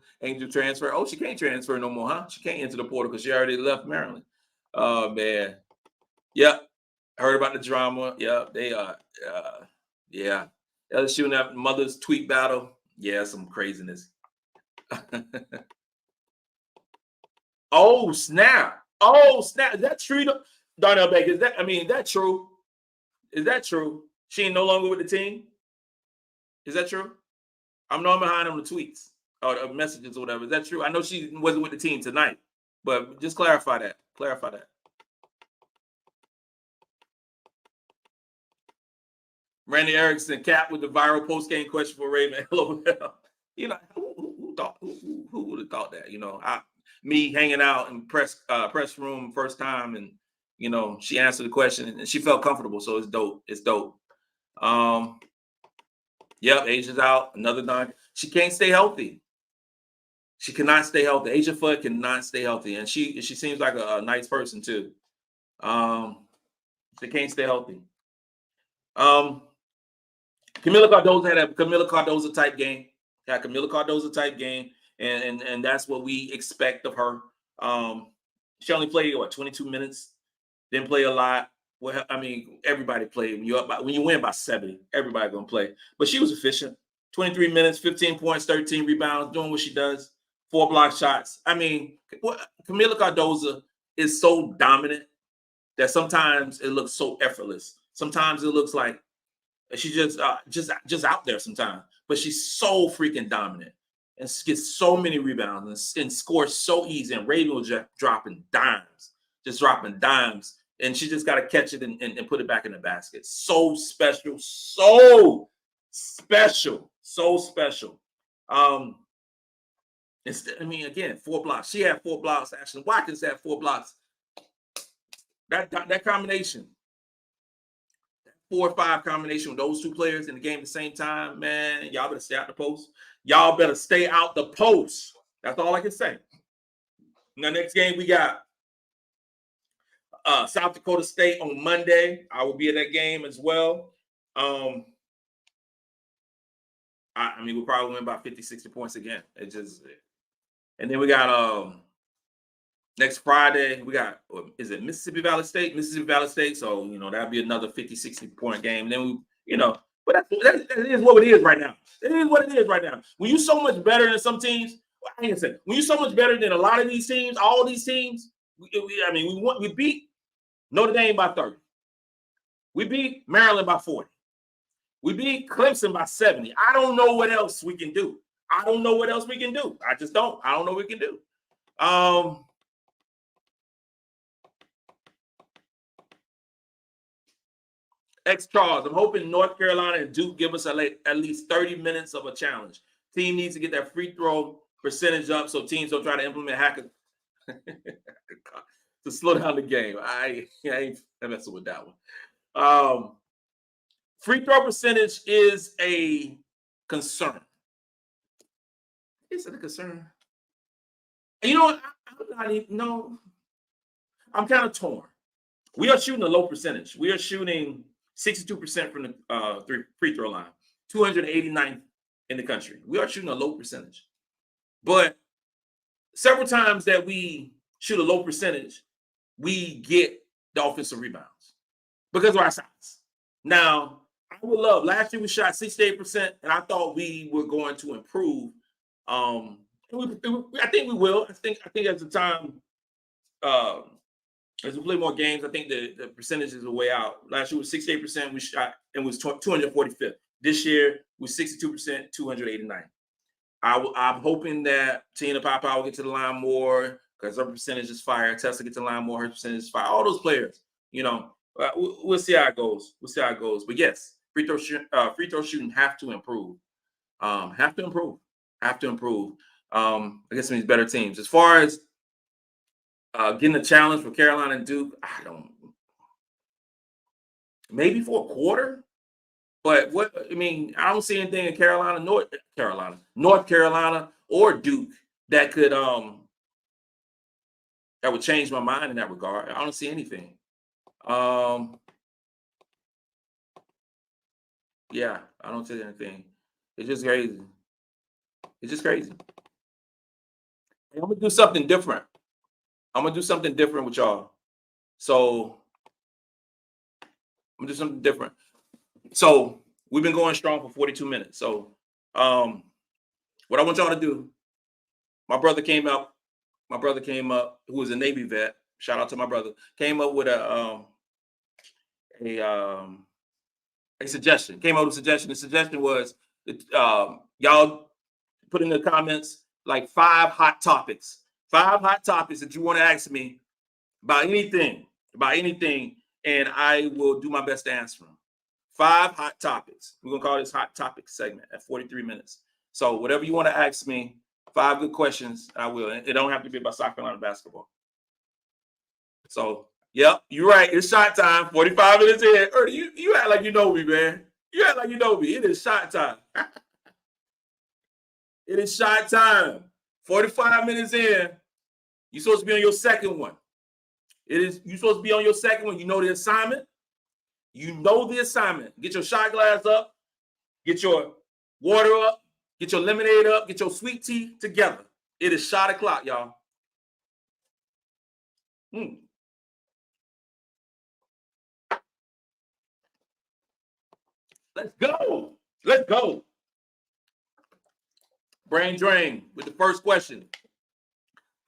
transfer? Oh, she can't transfer no more, huh? She can't enter the portal because she already left Maryland. Oh man. Yep. Heard about the drama. Yep. They are. Yeah. LSU and that mother's tweet battle. Yeah, some craziness. Oh snap! Is that true? Darnell Baker, is that true? Is that true? She ain't no longer with the team? Is that true? I'm knowing behind on the tweets or the messages or whatever. Is that true? I know she wasn't with the team tonight, but just clarify that. Randy Erickson, Cap with the viral post-game question for Raven. LOL. You know, who would have thought that? You know, me hanging out in press room first time, and you know, she answered the question and she felt comfortable, so it's dope. Yep, Asia's out. Another non. She can't stay healthy. She cannot stay healthy. Asia Fudd cannot stay healthy, and she seems like a nice person too. She can't stay healthy. Kamilla Cardoso had a Kamilla Cardoso type game. And that's what we expect of her. She only played 22 minutes. Didn't play a lot. Well, I mean, everybody played. When you win by 70, everybody gonna play. But she was efficient. 23 minutes, 15 points, 13 rebounds, doing what she does. 4 block shots. I mean, Kamilla Cardoso is so dominant that sometimes it looks so effortless. Sometimes it looks like she's just out there sometimes. But she's so freaking dominant and gets so many rebounds and scores so easy. And Raven was just dropping dimes. And she just got to catch it and put it back in the basket. So special. Again, 4 blocks. She had 4 blocks. Ashlyn Watkins had 4 blocks. That combination, 4 or 5 combination with those 2 players in the game at the same time, man, y'all better stay out the post. That's all I can say. Now, next game we got South Dakota State on Monday. I will be at that game as well. I mean, we'll probably win by 50, 60 points again. And then we got next Friday, we got, is it Mississippi Valley State? Mississippi Valley State. So, that'll be another 50, 60 point game. Then but that is what it is right now. It is what it is right now. When you're so much better than some teams, when you're so much better than a lot of these teams, all these teams, we beat Notre Dame by 30. We beat Maryland by 40. We beat Clemson by 70. I don't know what else we can do. I just don't. I don't know what we can do. X Charles, I'm hoping North Carolina and Duke give us at least 30 minutes of a challenge. Team needs to get that free throw percentage up so teams don't try to implement hacker to slow down the game. I ain't messing with that one. Free throw percentage is a concern. Is it a concern? You know what? I'm kind of torn. We are shooting a low percentage. We are shooting 62% from the free throw line, 289th in the country. We are shooting a low percentage. But several times that we shoot a low percentage, we get the offensive rebounds because of our size. Now, I would love, last year we shot 68%, and I thought we were going to improve. I think we will. I think as the time, as we play more games, I think the percentages are way out. Last year was 68% we shot and was 245th. This year was 62%, 289. I'm hoping that TeHina Paopao will get to the line more because her percentage is fire. Tessa gets to the line more, her percentage is fire. All those players, we'll see how it goes. But yes, free throw shooting have to improve. Have to improve. I guess it means better teams. As far as getting a challenge for Carolina and Duke, maybe for a quarter. But I don't see anything in North Carolina, or Duke that could that would change my mind in that regard. I don't see anything. Yeah, I don't see anything. It's just crazy. I'm gonna do something different. With y'all. So I'm gonna do something different. So we've been going strong for 42 minutes. So what I want y'all to do, my brother came up, who was a Navy vet. Shout out to my brother. Came up with a suggestion. The suggestion was y'all put in the comments like 5 hot topics that you want to ask me about anything, and I will do my best to answer them. 5 hot topics. We're gonna call this hot topic segment at 43 minutes. So whatever you want to ask me, 5 good questions, I will. It don't have to be about South Carolina basketball. So, yep, you're right. It's shot time. 45 minutes in. You act like you know me, man. You act like you know me. It is shot time. It is shot time. 45 minutes in. You're supposed to be on your second one. You're supposed to be on your second one. You know the assignment. Get your shot glass up. Get your water up. Get your lemonade up. Get your sweet tea together. It is shot o'clock, y'all. Let's go. Brain drain with the first question.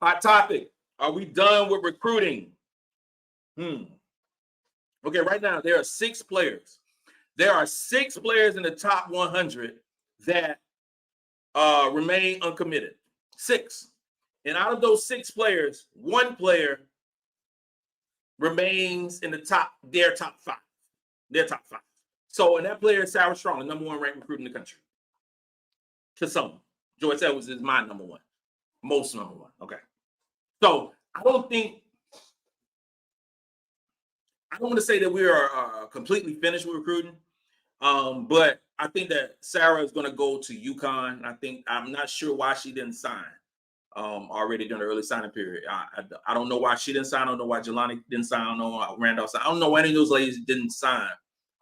Hot topic. Are we done with recruiting? Okay, right now there are 6 players. There are 6 players in the top 100 that remain uncommitted. 6. And out of those 6 players, 1 player remains in their top 5. So, and that player is Sarah Strong, the number 1 ranked recruit in the country. To some. Joyce Edwards is my number 1. Most number 1. Okay. So, I don't want to say that we are completely finished with recruiting, but I think that Sarah is going to go to UConn. I'm not sure why she didn't sign. already during the early signing period. I don't know why she didn't sign. I don't know why Jelani didn't sign. I don't know why Randolph signed. I don't know why any of those ladies didn't sign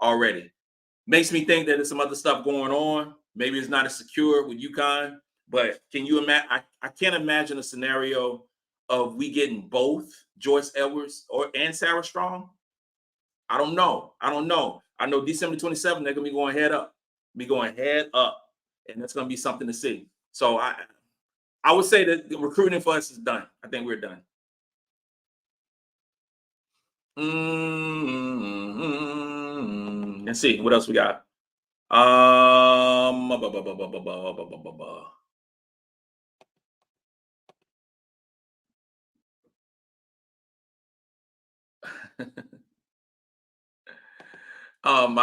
already. Makes me think that there's some other stuff going on. Maybe it's not as secure with UConn, but can you imagine? I can't imagine a scenario of we getting both Joyce Edwards and Sarah Strong. I don't know. I know December 27th, they're going to be going head up. And that's going to be something to see. So I would say that the recruiting for us is done. I think we're done. Let's see. What else we got? My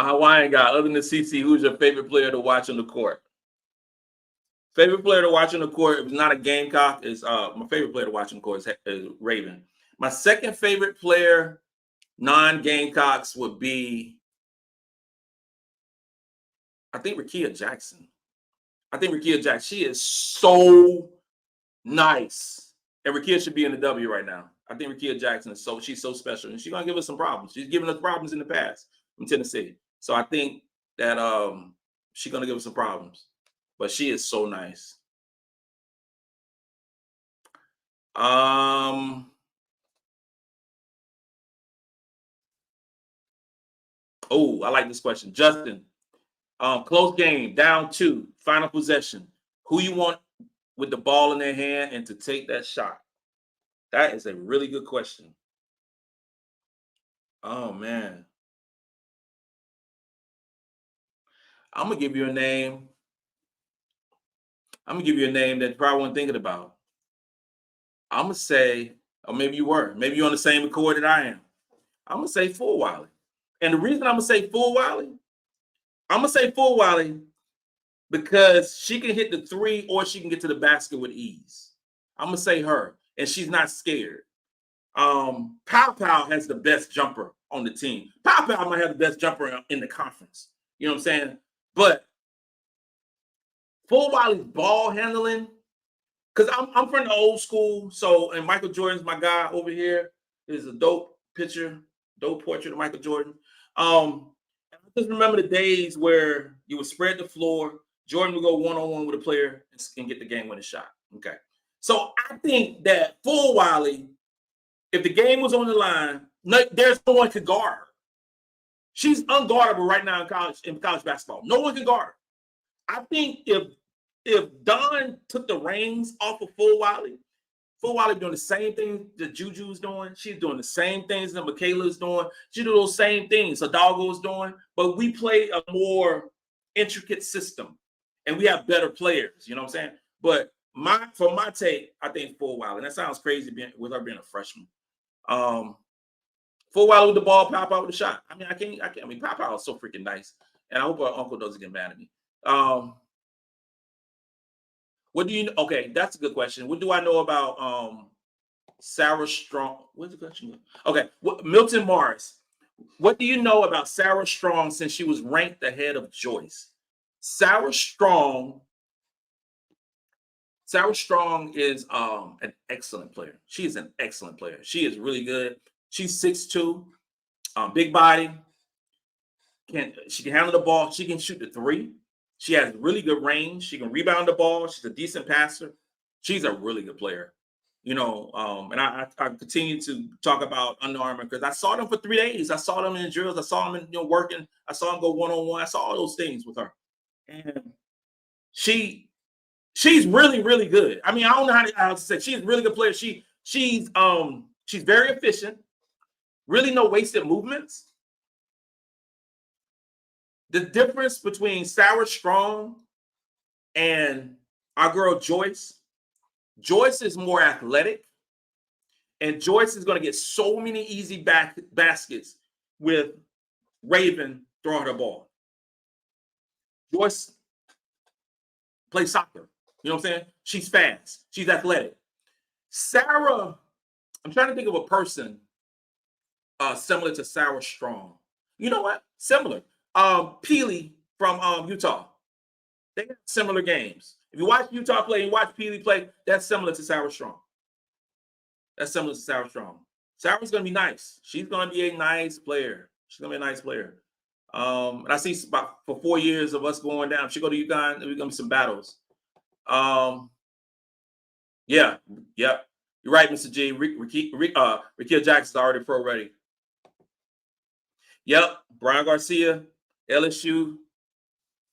Hawaiian guy, other than CC, who's your favorite player to watch on the court? Favorite player to watch on the court, if it's not a Gamecock, is my favorite player to watch on the court is Raven. My second favorite player, non-Gamecocks, would be, I think, Rakia Jackson. She is so nice. And Rakia should be in the W right now. I think Rakia Jackson she's so special. And she's gonna give us some problems. She's given us problems in the past from Tennessee. So I think that she's gonna give us some problems. But she is so nice. Oh, I like this question. Justin, close game, down 2, final possession. Who you want with the ball in their hand and to take that shot? That is a really good question. Oh, man. I'm going to give you a name. that you probably weren't thinking about. I'm going to say, or maybe you were. Maybe you're on the same accord that I am. I'm going to say Full Wiley. And the reason I'm going to say Full Wiley, because she can hit the 3 or she can get to the basket with ease. I'm going to say her. And she's not scared. Paopao has the best jumper on the team. Paopao might have the best jumper in the conference. You know what I'm saying? But Full Wiley's ball handling, because I'm from the old school. So, and Michael Jordan's my guy over here. Is a dope portrait of Michael Jordan. I just remember the days where you would spread the floor. Jordan would go one-on-one with a player and get the game-winning shot. Okay. So I think that Full Wiley, if the game was on the line, there's no one could guard her. She's unguardable right now in college basketball. No one can guard her. I think if Dawn took the reins off of Full Wiley doing the same thing that Juju's doing. She's doing the same things that Makayla's doing. She do those same things Hidalgo's doing. But we play a more intricate system, and we have better players. You know what I'm saying? But for my take, I think Full Wiley. And that sounds crazy with her being a freshman. Full Wiley with the ball, Paopao with the shot. I mean, I can't. I mean, Paopao is so freaking nice, and I hope her uncle doesn't get mad at me. What do you know? Okay, that's a good question. What do I know about Sarah Strong? What's the question? Okay, Milton Morris. What do you know about Sarah Strong since she was ranked ahead of Joyce? Sarah Strong is an excellent player. She is an excellent player. She is really good. She's 6'2", big body. She can handle the ball. She can shoot the 3. She has really good range. She can rebound the ball. She's a decent passer. She's a really good player. You know, and I continue to talk about Under Armour because I saw them for 3 days. I saw them in drills. I saw them working. I saw them go one-on-one. I saw all those things with her. And she's really, really good. I mean, I don't know how to say. She's a really good player. She's very efficient. Really no wasted movements. The difference between Sarah Strong and our girl Joyce is more athletic, and Joyce is going to get so many easy baskets with Raven throwing her ball. Joyce plays soccer. You know what I'm saying? She's fast. She's athletic. Sarah, I'm trying to think of a person similar to Sarah Strong. You know what? Similar. Peely from Utah. They have similar games. If you watch Utah play and you watch Peely play, that's similar to Sarah Strong. That's similar to Sarah Strong. Sarah's going to be nice. She's going to be a nice player. She's going to be a nice player. And I see about for 4 years of us going down. She go to UConn. There's going to be some battles. Yeah. You're right, Mr. G. Rickea Jackson's already pro ready. Yep. Brian Garcia, LSU.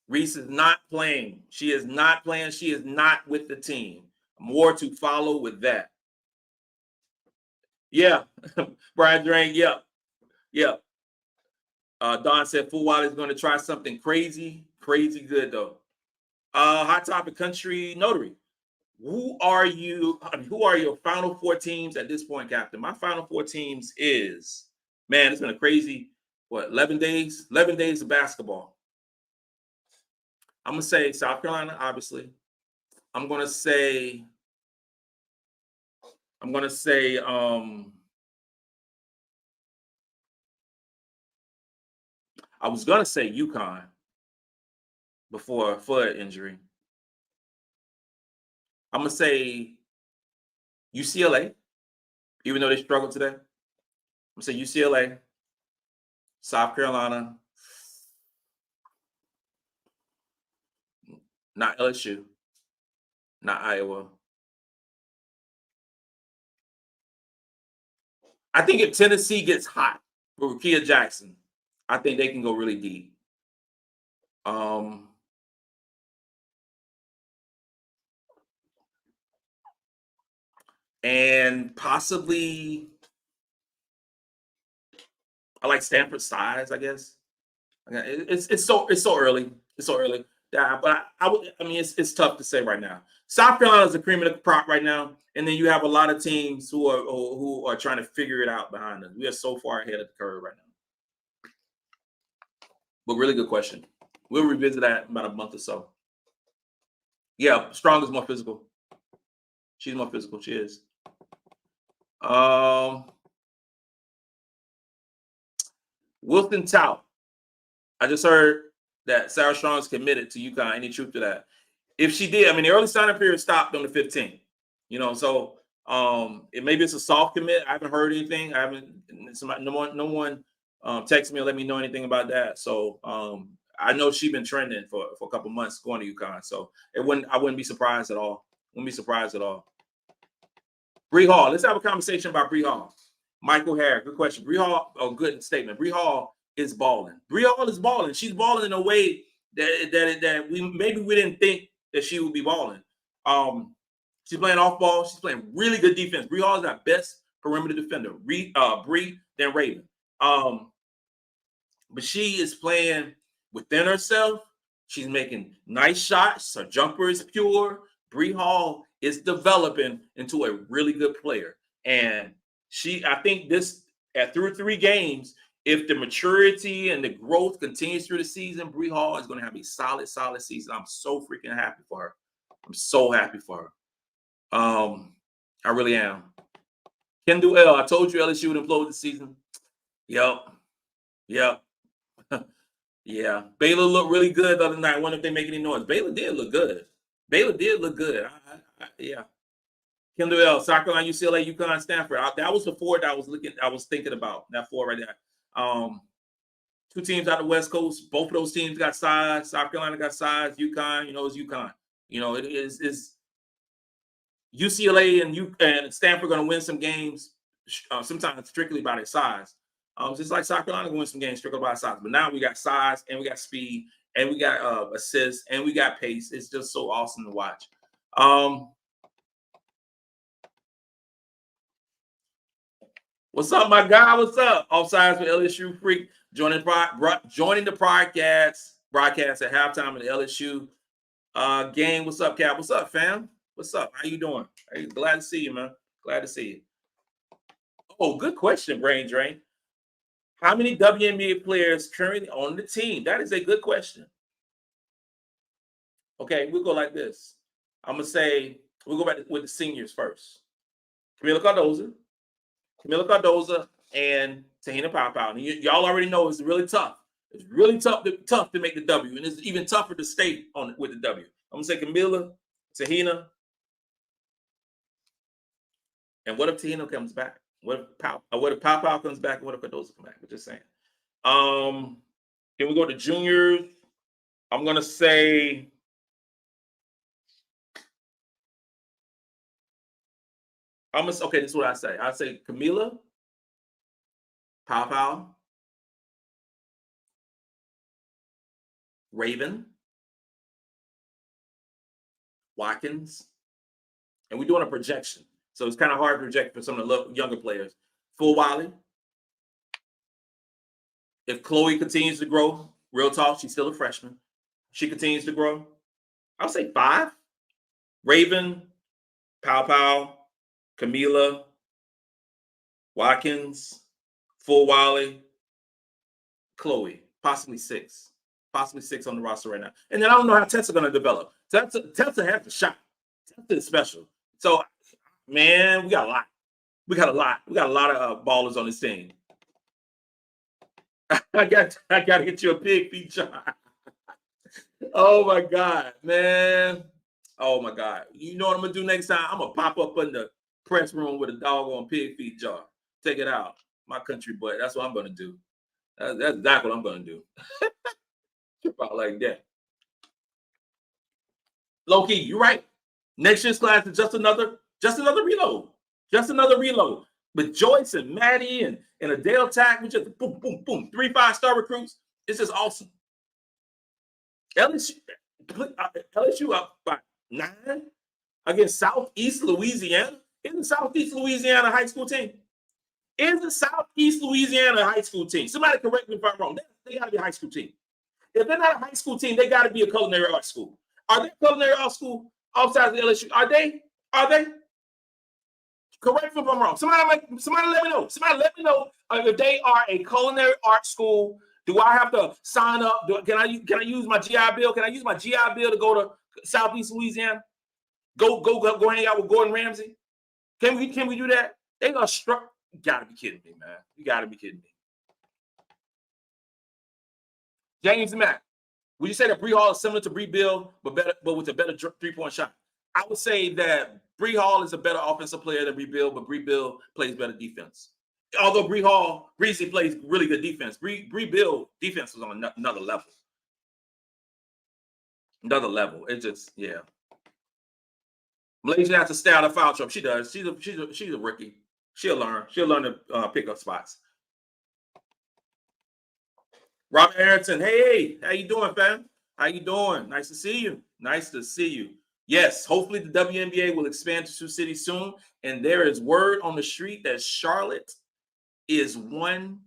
Reese is not playing. She is not playing. She is not with the team. More to follow with that. Yeah. Brian Drain, yep. Don said Full Wild is going to try something crazy good, though. Hot Topic Country Notary. Who are your Final Four teams at this point, Captain? My Final Four teams is, man, it's been a crazy, 11 days? 11 days of basketball. I'm going to say South Carolina, obviously. I'm going to say I was going to say UConn before a foot injury. I'm going to say UCLA, even though they struggled today. I'm going to say UCLA, South Carolina, not LSU, not Iowa. I think if Tennessee gets hot with Rickea Jackson, I think they can go really deep. And possibly, I like Stanford's size, I guess. It's so early. It's so early. Yeah, but I mean, it's tough to say right now. South Carolina is the cream of the crop right now, and then you have a lot of teams who are trying to figure it out behind us. We are so far ahead of the curve right now. But really good question. We'll revisit that in about a month or so. Yeah, Strong is more physical. She's more physical. She is. Wilson Tout. I just heard that Sarah Strong is committed to UConn. Any truth to that? If she did, I mean, the early sign-up period stopped on the 15th. So maybe it's a soft commit. I haven't heard anything. No one texted me or let me know anything about that. So I know she's been trending for a couple months going to UConn. So I wouldn't be surprised at all. Bree Hall. Let's have a conversation about Bree Hall. Michael Harris, good question. Bree Hall, good statement. Bree Hall is balling. Bree Hall is balling. She's balling in a way that we didn't think that she would be balling. She's playing off ball. She's playing really good defense. Bree Hall is our best perimeter defender. Bree then Raven. But she is playing within herself. She's making nice shots. Her jumper is pure. Bree Hall is developing into a really good player. And I think through 3 games, if the maturity and the growth continues through the season, Bree Hall is going to have a solid season. I'm so freaking happy for her. I'm so happy for her. I really am. Kendall L. I told you LSU would implode this season. Yep. Yeah. Baylor looked really good the other night. I wonder if they make any noise. Baylor did look good. Yeah. Kendall L. South Carolina, UCLA, UConn, Stanford. That was the 4 that I was thinking about. That 4 right there. 2 teams out of the West Coast. Both of those teams got size. South Carolina got size. UConn, it's UConn. It is UCLA and Stanford going to win some games, sometimes strictly by their size. Just like South Carolina going to win some games strictly by size. But now we got size and we got speed and we got assists and we got pace. It's just so awesome to watch. What's up, my guy? What's up? Offsides with LSU Freak joining the broadcast at halftime of the LSU game. What's up, Cap? What's up, fam? What's up? How you doing? Hey, glad to see you, man. Glad to see you. Oh, good question, Brain Drain. How many WNBA players currently on the team? That is a good question. Okay, we'll go like this. I'm going to say, we'll go back with the seniors first. Kamilla Cardoso, and TeHina Paopao. And y'all already know it's really tough It's really tough to make the W, and it's even tougher to stay with the W. I'm gonna say Kamilla, TeHina, and what if TeHina comes back? What if Paopao comes back? And what if Cardoso comes back? We're just saying. Can we go to juniors? I'm gonna say. Okay, this is what I say. I say Kamilla, Paopao, Raven, Watkins, and we're doing a projection. So it's kind of hard to project for some of the younger players. Full Wiley. If Chloe continues to grow, real talk, she's still a freshman. She continues to grow. I'll say 5. Raven, Paopao, Kamilla, Watkins, Full Wiley, Chloe, possibly 6. Possibly 6 on the roster right now. And then I don't know how Tessa going to develop. Tessa has a shot. Tessa is special. So, man, we got a lot. We got a lot of ballers on this team. I got to get you a pig feet jar. Oh my God, man. Oh my God. You know what I'm gonna do next time? I'm gonna pop up in the press room with a doggone pig feet jar. Take it out. My country boy. That's what I'm gonna do. That's exactly what I'm gonna do. Trip out like that. Low-key, you're right. Next year's class is just another reload. Just another reload. With Joyce and Maddi and Adele Tack, we just boom, boom, boom. 3 5-star recruits. It's just awesome. LSU up by 9 against Southeast Louisiana. Isn't Southeast Louisiana a high school team? Is the Southeast Louisiana a high school team? Somebody correct me if I'm wrong. They got to be a high school team. If they're not a high school team, they got to be a culinary arts school. Are they a culinary arts school outside of the LSU? Are they? Correct me if I'm wrong. Somebody let me know. Somebody let me know if they are a culinary arts school. Do I have to sign up? Can I use my GI Bill? Can I use my GI Bill to go to Southeast Louisiana? Go hang out with Gordon Ramsay? Can we do that? They gonna struck. You gotta be kidding me, man. You gotta be kidding me. James Mack, would you say that Bree Hall is similar to Bree Bill, but with a better 3-point shot? I would say that Bree Hall is a better offensive player than Bree Bill, but Bree Bill plays better defense. Although Breezy plays really good defense. Bree Bill defense was on another level. Another level. It just, yeah. Malaysia has to stay out of foul trouble. She does. She's a rookie. She'll learn. She'll learn to pick up spots. Robert Harrington, hey, how you doing, fam? How you doing? Nice to see you. Nice to see you. Yes, hopefully the WNBA will expand to Sioux City soon. And there is word on the street that Charlotte is one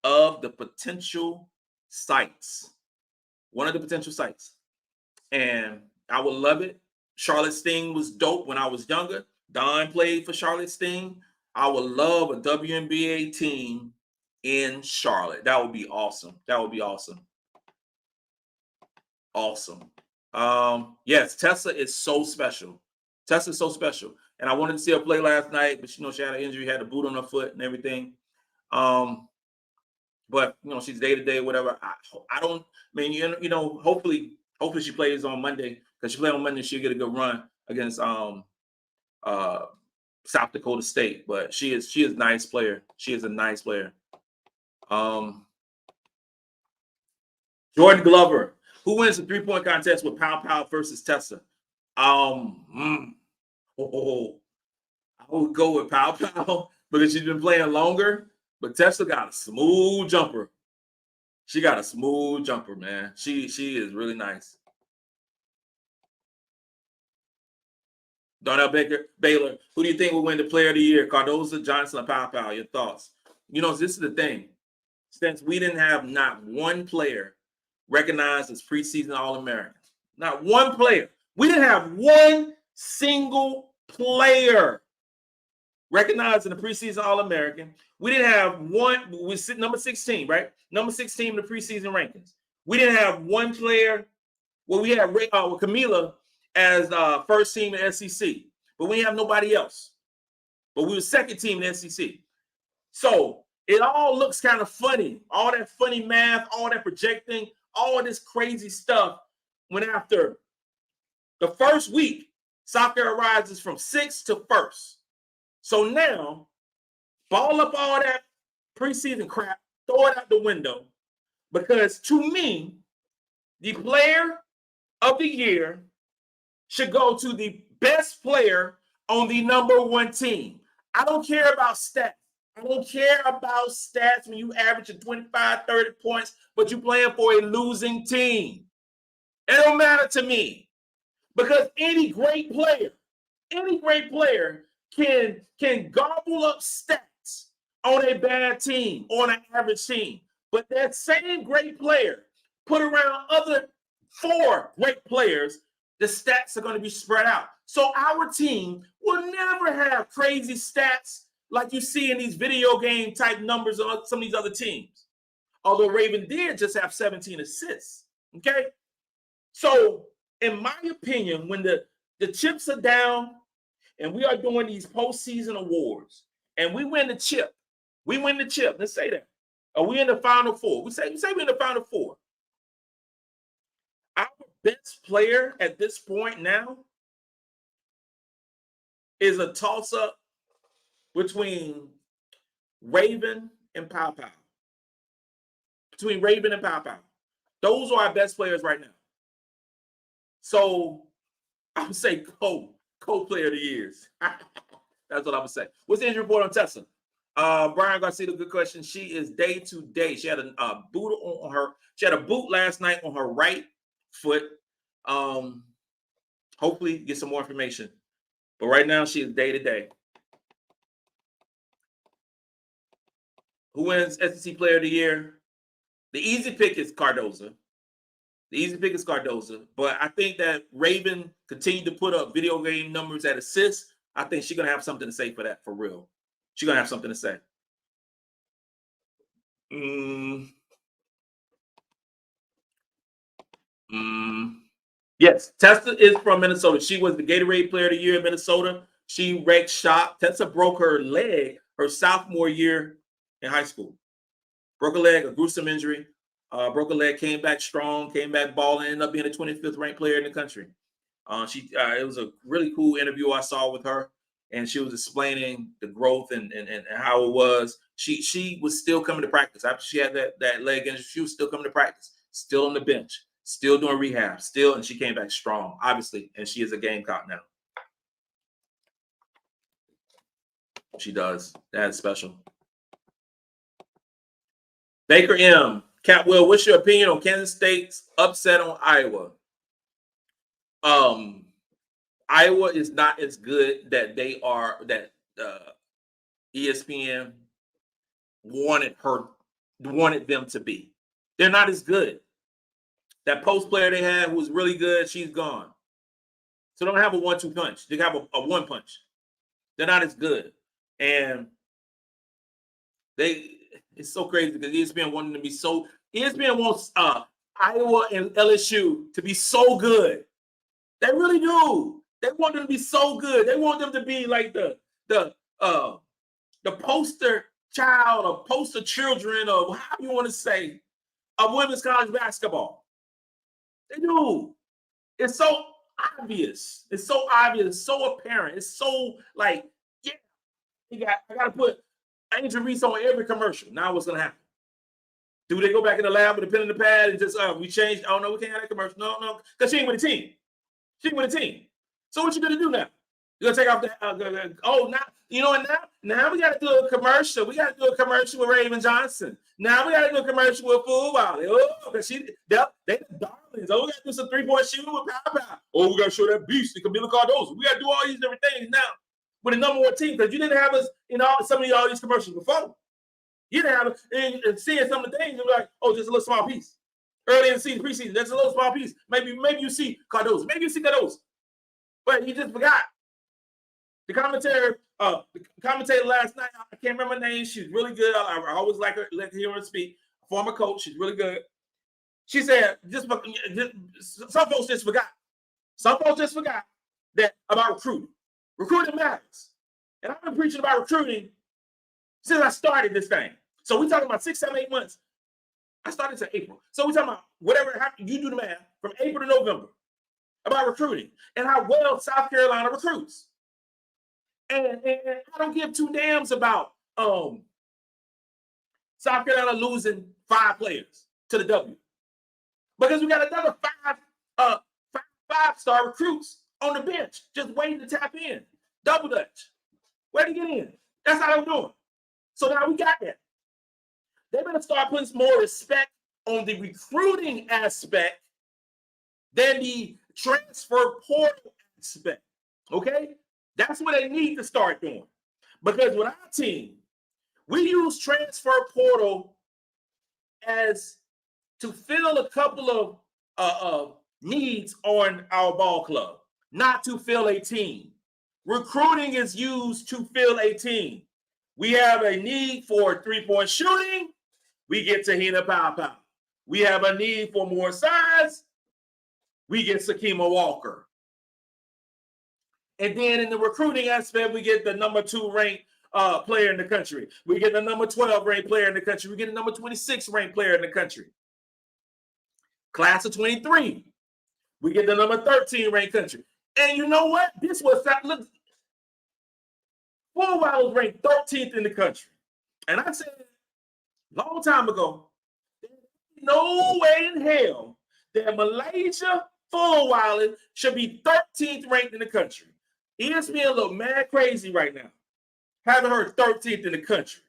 of the potential sites. One of the potential sites. And I would love it. Charlotte Sting was dope when I was younger. Don played for Charlotte Sting. I would love a WNBA team in Charlotte. That would be awesome. That would be awesome. Awesome. Yes, Tessa is so special. Tessa is so special. And I wanted to see her play last night, but she had an injury, had a boot on her foot and everything. But she's day to day, whatever. Hopefully she plays on Monday, because she played on Monday, she'll get a good run against South Dakota State. But she is a nice player. She is a nice player. Jordan Glover, who wins the 3-point contest with Paopao versus Tessa? I would go with Paopao because she's been playing longer. But Tessa got a smooth jumper. She got a smooth jumper, man. She is really nice. Darnell Baylor, who do you think will win the Player of the Year? Cardoso, Jonson, or Paopao? Your thoughts? This is the thing. Since we didn't have not one player recognized as preseason All-American, not one player. We didn't have one single player recognized in the preseason All-American. We didn't have one. We sit number 16, right? Number 16 in the preseason rankings. We didn't have one player. Well, we had with Kamilla as first team in the SEC, but we didn't have nobody else. But we were second team in the SEC. So it all looks kind of funny. All that funny math, all that projecting, all of this crazy stuff went after the first week. South Carolina rises from 6th to 1st. So now, ball up all that preseason crap, throw it out the window, because to me, the player of the year should go to the best player on the #1 team. I don't care about stats. I don't care about stats when you average 25, 30 points, but you're playing for a losing team. It don't matter to me, because any great player can gobble up stats on a bad team, on an average team. But that same great player put around other 4 great players, the stats are going to be spread out. So our team will never have crazy stats like you see in these video game type numbers on some of these other teams. Although Raven did just have 17 assists. Okay? So, in my opinion, when the chips are down and we are doing these postseason awards and we win the chip, let's say that. Or we in the Final Four. We say we're in the Final Four. Our best player at this point now is a toss-up between Raven and Paopao. Those are our best players right now. So I would say co-player of the years. That's what I would say. What's the injury report on Tessa? Brian Garcia, good question. She is day to day. She had a boot on her. She had a boot last night on her right foot. Hopefully get some more information. But right now she is day to day. Who wins SEC Player of the Year? The easy pick is Cardoso. But I think that Raven continued to put up video game numbers at assists. I think she's going to have something to say for that, for real. She's going to have something to say. Yes, Tessa is from Minnesota. She was the Gatorade Player of the Year in Minnesota. She wrecked shop. Tessa broke her leg her sophomore year in high school. Broke a leg, a gruesome injury. Broke a leg, came back strong, came back balling, ended up being the 25th ranked player in the country. It was a really cool interview I saw with her, and she was explaining the growth and how it was. She was still coming to practice after she had that leg injury. She was still coming to practice, still on the bench, still doing rehab, and she came back strong, obviously, and she is a Gamecock now. She does. That's special. Baker M. Catwell, what's your opinion on Kansas State's upset on Iowa? Iowa is not as good that ESPN wanted them to be. They're not as good. That post player they had who was really good, she's gone. So they don't have a 1-2 punch. They have a 1 punch. They're not as good. And it's so crazy because ESPN wanted them to be so. ESPN wants Iowa and LSU to be so good. They really do. They want them to be so good. They want them to be like the poster child or poster children or however you want to say of women's college basketball. They do. It's so obvious. It's so obvious. It's so apparent. It's so like, yeah, I got to put Angel Reese on every commercial. Now what's going to happen? Do they go back in the lab with a pen and the pad and just, we changed? Oh, no, we can't have that commercial. No, because she ain't with the team. She ain't with the team. So what you going to do now? You're going to take off now we got to do a commercial. We got to do a commercial with Raven Jonson. Now we got to do a commercial with Fool Valley. Oh, because they the darlings. Oh, we got to do some 3-point shooting with Paopao. Oh, we got to show that beast to Kamilla Cardoso. We got to do all these different things now with a #1 team because you didn't have us in some of all these commercials before. You didn't have us and seeing some of the things, you're like, oh, just a little small piece. Early in the season, preseason, that's a little small piece. Maybe you see Cardoso. Maybe you see Cardoso. But you just forgot. The commentator last night, I can't remember her name. She's really good. I always like to hear her speak. Former coach, she's really good. She said, some folks just forgot. Some folks just forgot that about recruiting. Recruiting matters. And I've been preaching about recruiting since I started this thing. So we're talking about 6, 7, 8 months. I started in April. So we're talking about whatever happened, you do the math, from April to November about recruiting and how well South Carolina recruits. And I don't give two damns about South Carolina losing 5 players to the W. Because we got another 5-star recruits on the bench just waiting to tap in. Double Dutch. Where to get in? That's how they're doing. So now we got that. They better start putting some more respect on the recruiting aspect than the transfer portal aspect. Okay? That's what they need to start doing. Because with our team, we use transfer portal as to fill a couple of needs on our ball club, not to fill a team. Recruiting is used to fill a team. We have a need for 3-point shooting. We get TeHina Paopao. We have a need for more size. We get Sakima Walker. And then in the recruiting aspect, we get the number 2 ranked player in the country. We get the number 12 ranked player in the country. We get the number 26 ranked player in the country. Class of 23. We get the number 13 ranked country. And you know what? This was that. Look, Fulwiler was ranked 13th in the country. And I said a long time ago, there's no way in hell that Malaysia Fulwiler should be 13th ranked in the country. ESPN look mad crazy right now. Having her 13th in the country.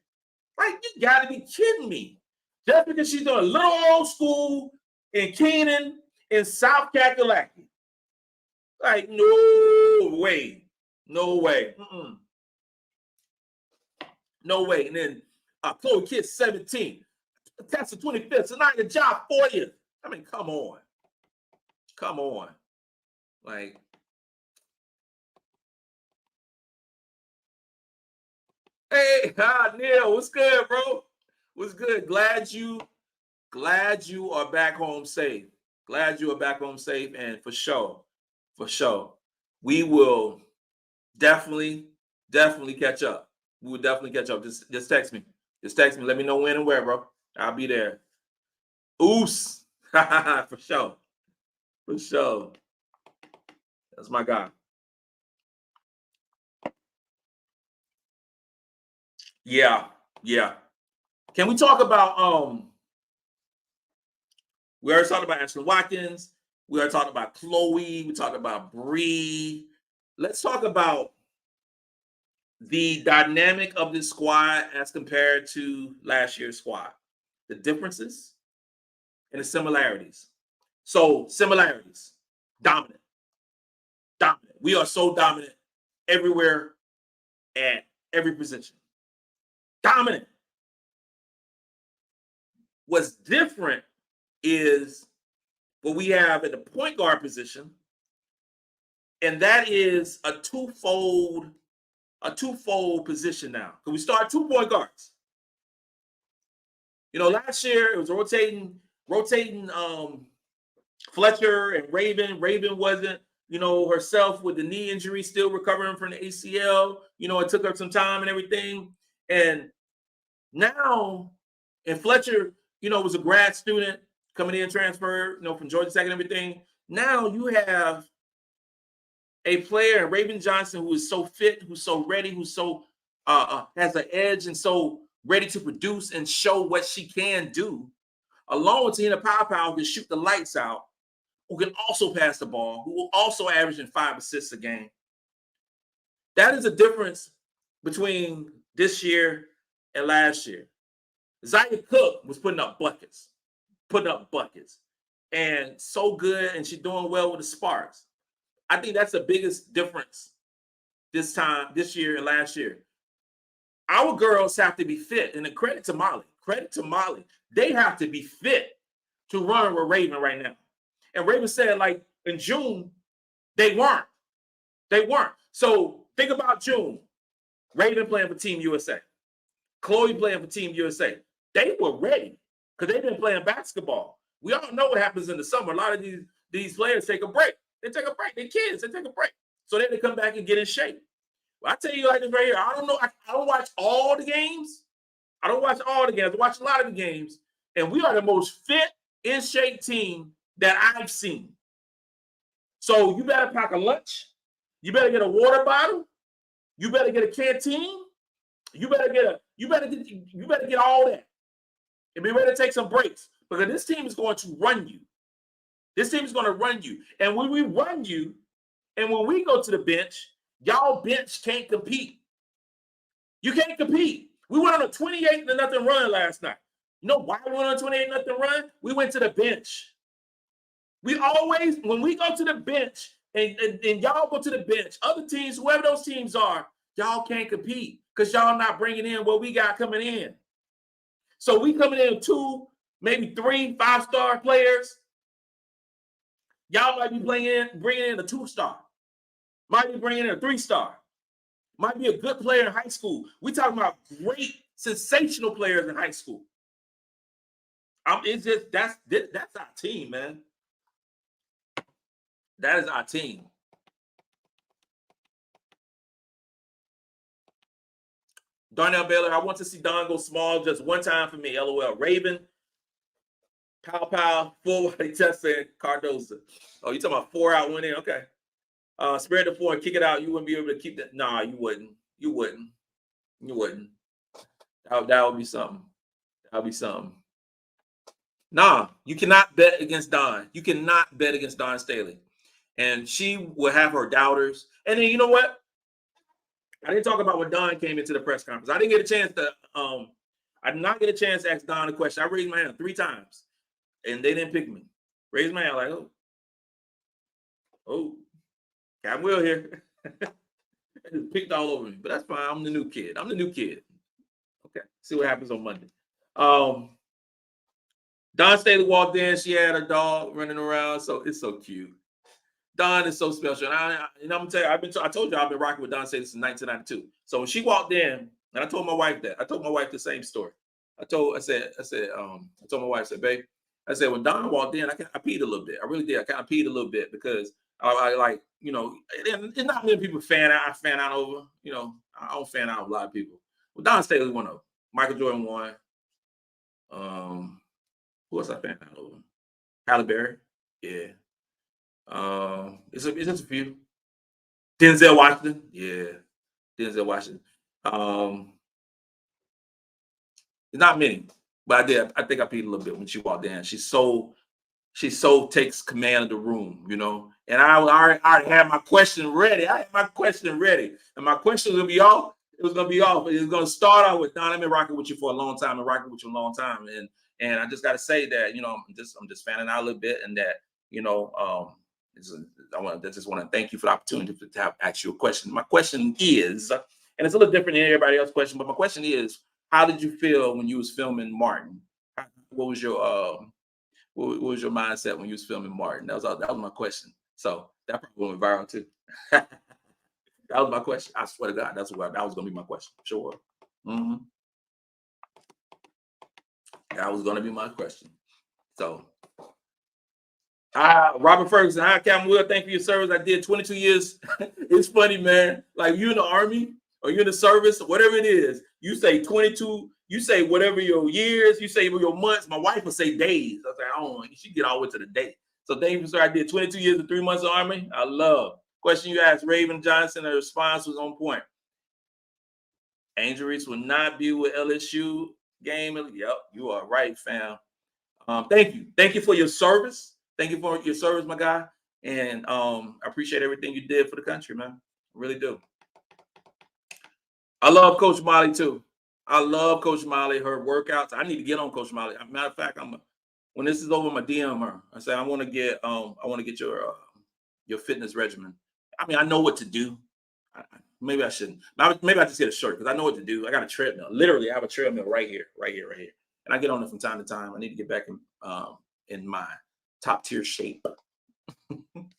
Like, you gotta be kidding me. Just because she's doing a little old school in Keenan in South Kakalaki. Like, no way. No way. No way. And then Chloe Kidd's 17. That's the 25th. So not a job 40th. I mean, come on. Come on. Like, hey, Neil, what's good, bro? What's good? Glad you are back home safe. Glad you are back home safe, and for sure, we will definitely catch up. We will definitely catch up. Just text me. Just text me. Let me know when and where, bro. I'll be there. Oos. For sure. For sure. That's my guy. Yeah. Can we talk about we already talked about Ashlyn Watkins. We already talked about Chloe. We talked about Bree. Let's talk about the dynamic of this squad as compared to last year's squad. The differences and the similarities. So, similarities. Dominant. We are so dominant everywhere at every position. Dominant. What's different is what we have at the point guard position, and that is a twofold position now. Because we start 2 point guards. You know, last year it was rotating Fletcher and Raven. Raven wasn't, herself with the knee injury, still recovering from the ACL. It took her some time and everything. And now, and Fletcher, was a grad student coming in, transfer, from Georgia Tech and everything. Now you have a player, Raven Jonson, who is so fit, who's so ready, who's so has an edge and so ready to produce and show what she can do, along with TeHina Paopao, who can shoot the lights out, who can also pass the ball, who will also average in 5 assists a game. That is a difference between this year and last year. Zaya Cook was putting up buckets, and so good, and she's doing well with the Sparks. I think that's the biggest difference this year and last year. Our girls have to be fit, and the credit to Molly. They have to be fit to run with Raven right now. And Raven said, like, in June, they weren't. So think about June. Raven playing for Team USA. Chloe playing for Team USA. They were ready because they've been playing basketball. We all know what happens in the summer. A lot of these players take a break. They're kids. They take a break. So they come back and get in shape. Well, I tell you like this right here. I don't know. I don't watch all the games, I don't watch all the games. I watch a lot of the games. And we are the most fit, in shape team that I've seen. So you better pack a lunch. You better get a water bottle. You better get a canteen. You better get all that. And be ready to take some breaks. Because this team is going to run you. This team is going to run you. And when we run you, and when we go to the bench, y'all bench can't compete. You can't compete. We went on a 28-0 run last night. You know why we went on a 28-0 run? We went to the bench. We always, when we go to the bench, and y'all go to the bench, other teams, whoever those teams are, y'all can't compete because y'all not bringing in what we got coming in. So we coming in 2, maybe 3 5-star players. Y'all might be bringing in a 2-star. Might be bringing in a 3-star. Might be a good player in high school. We talking about great, sensational players in high school. It's just that's our team, man. That is our team. Darnell Baylor, I want to see Dawn go small just one time for me. LOL. Raven, Paopao, full body test and Cardoso. Oh, you talking about 4 out, 1 in? Okay. Spread the floor and kick it out. You wouldn't be able to keep that. Nah, you wouldn't. You wouldn't. That would be something. That would be something. Nah, you cannot bet against Dawn. You cannot bet against Dawn Staley. And she will have her doubters. And then you know what? I didn't talk about when Dawn came into the press conference. I didn't get a chance to I did not get a chance to ask Dawn a question. I raised my hand 3 times and they didn't pick me. Raised my hand like, oh, Captain Will here. It just picked all over me. But that's fine. I'm the new kid. Okay. See what happens on Monday. Dawn Staley walked in. She had a dog running around. So it's so cute. Dawn is so special. And I'm gonna tell you, I told you I've been rocking with Dawn Staley since 1992. So when she walked in, and I told my wife that. I told my wife the same story. I told my wife, I said, babe, I said, when Dawn walked in, I peed a little bit. I really did. I kind of peed a little bit because I like, you know, it's not many people I fan out over, you know, I don't fan out a lot of people. Well, Dawn Staley was one of them. Michael Jordan won. Who else I fan out over? Halle Berry. Yeah. It's just a few. Denzel Washington. Yeah. Denzel Washington. Not many, but I did. I think I peed a little bit when she walked in. She so takes command of the room, you know. And I already had my question ready. And my question was gonna be off. It was gonna be off. It was gonna start out with Don. I've been rocking with you for a long time, and I just got to say that, you know, I'm just fanning out a little bit, and that, you know, I just want to thank you for the opportunity to ask you a question. My question is, and it's a little different than everybody else's question, but my question is, how did you feel when you was filming Martin? What was your mindset when you was filming Martin? That was my question. So that probably went viral too. That was my question. I swear to God, that was gonna be my question. Sure. Mm-hmm. That was gonna be my question. So Robert Ferguson, hi, Captain Will. Thank you for your service. I did 22 years. It's funny, man. Like, you in the Army or you in the service, whatever it is, you say 22, you say whatever your years, you say your months. My wife will say days. I was like, I don't know. She get all the way to the day. So thank you, sir. I did 22 years and 3 months of Army. I love. Question you asked, Raven Jonson, the response was on point. Angel Reese will not be with LSU game. Yep, you are right, fam. Thank you. Thank you for your service. Thank you for your service, my guy. And I appreciate everything you did for the country, man. I really do. I love Coach Molly, too. I love Coach Molly, her workouts. I need to get on Coach Molly. As a matter of fact, when this is over, I'm going to DM her. I say, I want to get your fitness regimen. I mean, I know what to do. Maybe I shouldn't. Maybe I just get a shirt because I know what to do. I got a treadmill. Literally, I have a treadmill right here. And I get on it from time to time. I need to get back in my top tier shape.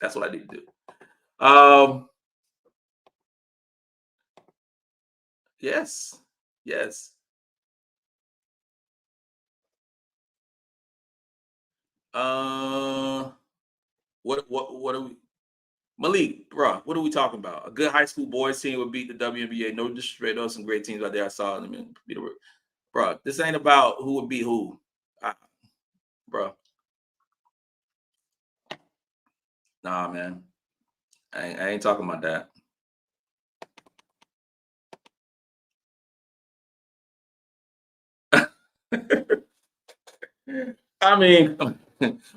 That's what I need to do. Yes. What are we? Malik, bro, what are we talking about? A good high school boys team would beat the WNBA. No disrespect, there are some great teams out there. I saw them. Bro, this ain't about who would be who. Bro. Nah, man. I ain't talking about that. I mean,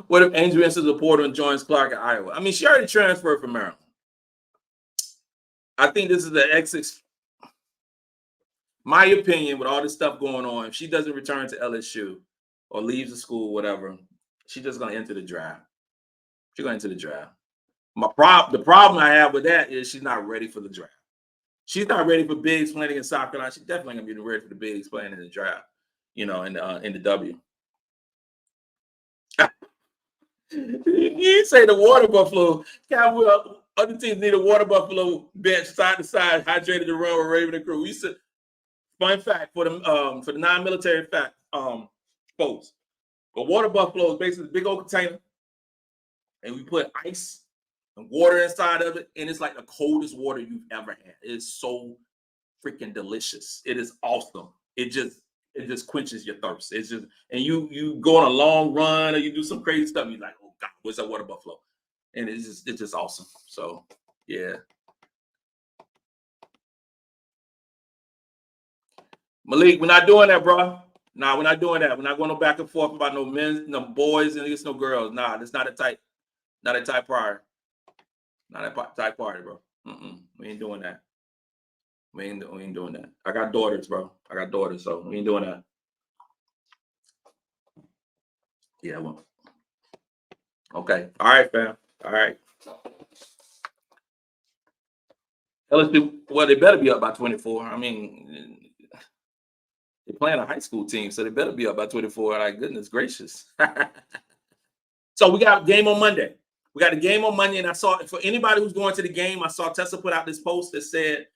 what if Angel enters the portal and joins Clark at Iowa? I mean, she already transferred from Maryland. I think this is the exit. My opinion, with all this stuff going on, if she doesn't return to LSU or leaves the school, whatever, she's just gonna enter the draft. She's gonna enter the draft. The problem I have with that is she's not ready for the draft. She's not ready for bigs playing in South Carolina. She's definitely gonna be ready for the bigs playing in the draft. In the W. You say the water buffalo. Other teams need a water buffalo bench side to side, hydrated to run with Raven and crew. We said, fun fact for the non-military fact folks. A water buffalo is basically a big old container, and we put ice and water inside of it, and it's like the coldest water you've ever had. It's so freaking delicious. It is awesome. It just quenches your thirst. It's just, and you go on a long run or you do some crazy stuff. You're like, oh God, what's that water buffalo? And it's just awesome. So yeah. Malik, we're not doing that, bro. Nah, we're not doing that. We're not going no back and forth about no men, no boys, and against no girls. Nah, that's not a type party. Not a type party, bro. We ain't doing that. We ain't doing that. I got daughters, bro. So we ain't doing that. Yeah, well. Okay. All right, fam. All right. LSU, well, they better be up by 24. I mean, they're playing a high school team, so they better be up by 24. Like, goodness gracious. So we got a game on Monday. We got a game on Monday, and I saw, for anybody who's going to the game, I saw Tessa put out this post that said,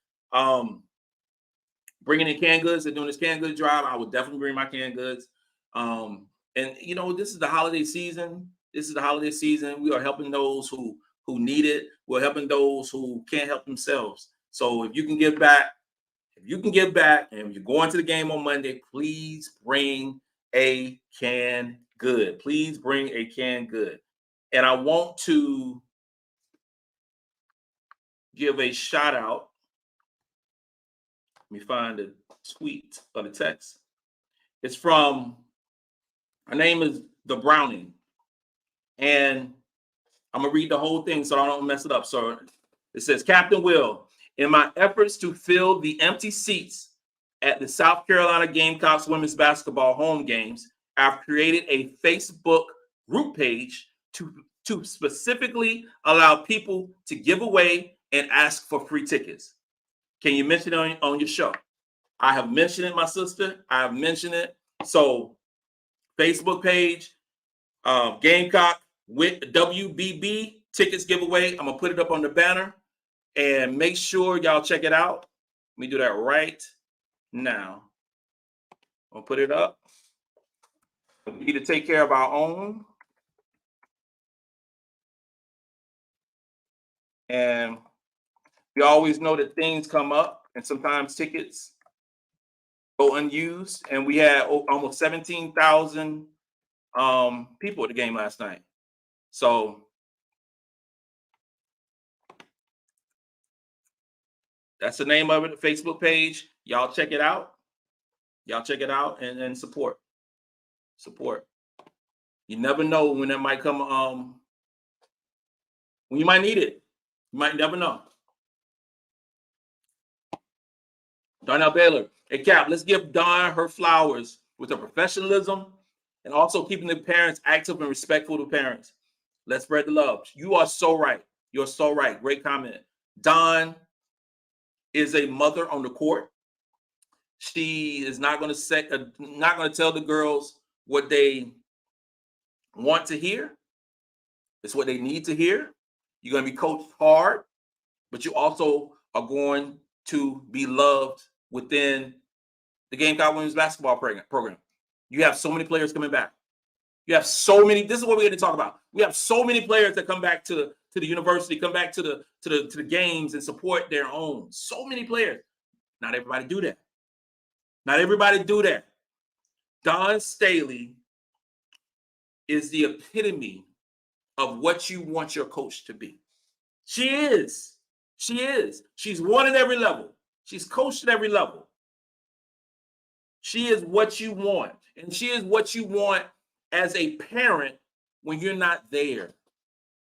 bringing in canned goods. They're doing this canned goods drive. I would definitely bring my canned goods. And, this is the holiday season. We are helping those who need it. We're helping those who can't help themselves. So if you can give back, and if you're going to the game on Monday, please bring a canned good. Please bring a canned good. And I want to give a shout out. Let me find the tweet or the text. It's from, her name is The Browning. And I'm going to read the whole thing so I don't mess it up. So it says, Captain Will, in my efforts to fill the empty seats at the South Carolina Gamecocks women's basketball home games, I've created a Facebook group page to specifically allow people to give away and ask for free tickets. Can you mention it on your show? I have mentioned it, my sister. I have mentioned it. So Facebook page, Gamecock with WBB tickets giveaway. I'm gonna put it up on the banner and make sure y'all check it out. Let me do that right now. I'll put it up. We need to take care of our own. And we always know that things come up and sometimes tickets go unused. And we had almost 17,000 people at the game last night. So that's the name of it, the Facebook page. Y'all check it out. And support. You never know when that might come, when you might need it. You might never know. Darnell Baylor. Hey, Cap, let's give Dawn her flowers with her professionalism and also keeping the parents active and respectful to parents. Let's spread the love. You are so right. You're so right. Great comment. Dawn is a mother on the court. She is not going to tell the girls what they want to hear. It's what they need to hear. You're going to be coached hard, but you also are going to be loved within the Gamecock women's basketball program. You have so many players coming back. This is what we're going to talk about. We have so many players that come back to the university, come back to the games and support their own. So many players. Not everybody do that. Dawn Staley is the epitome of what you want your coach to be. She is. She is. She's won at every level. She's coached at every level. She is what you want. And she is what you want as a parent when you're not there.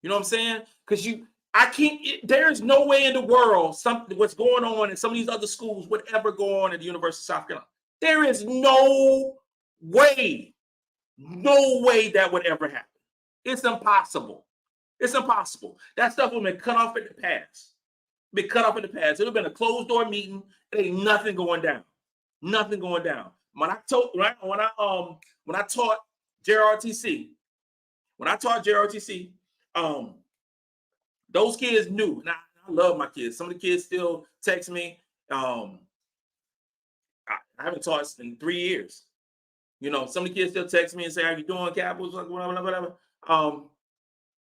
You know what I'm saying? Because there's no way in the world what's going on in some of these other schools would ever go on at the University of South Carolina. There is no way that would ever happen. It's impossible. It's impossible. That stuff would have been cut off in the past. It would have been a closed door meeting. There ain't nothing going down. Nothing going down. When I taught JROTC, those kids knew. And I love my kids. Some of the kids still text me. I haven't taught in 3 years. You know, some of the kids still text me and say, "How you doing, Capitals?" Whatever.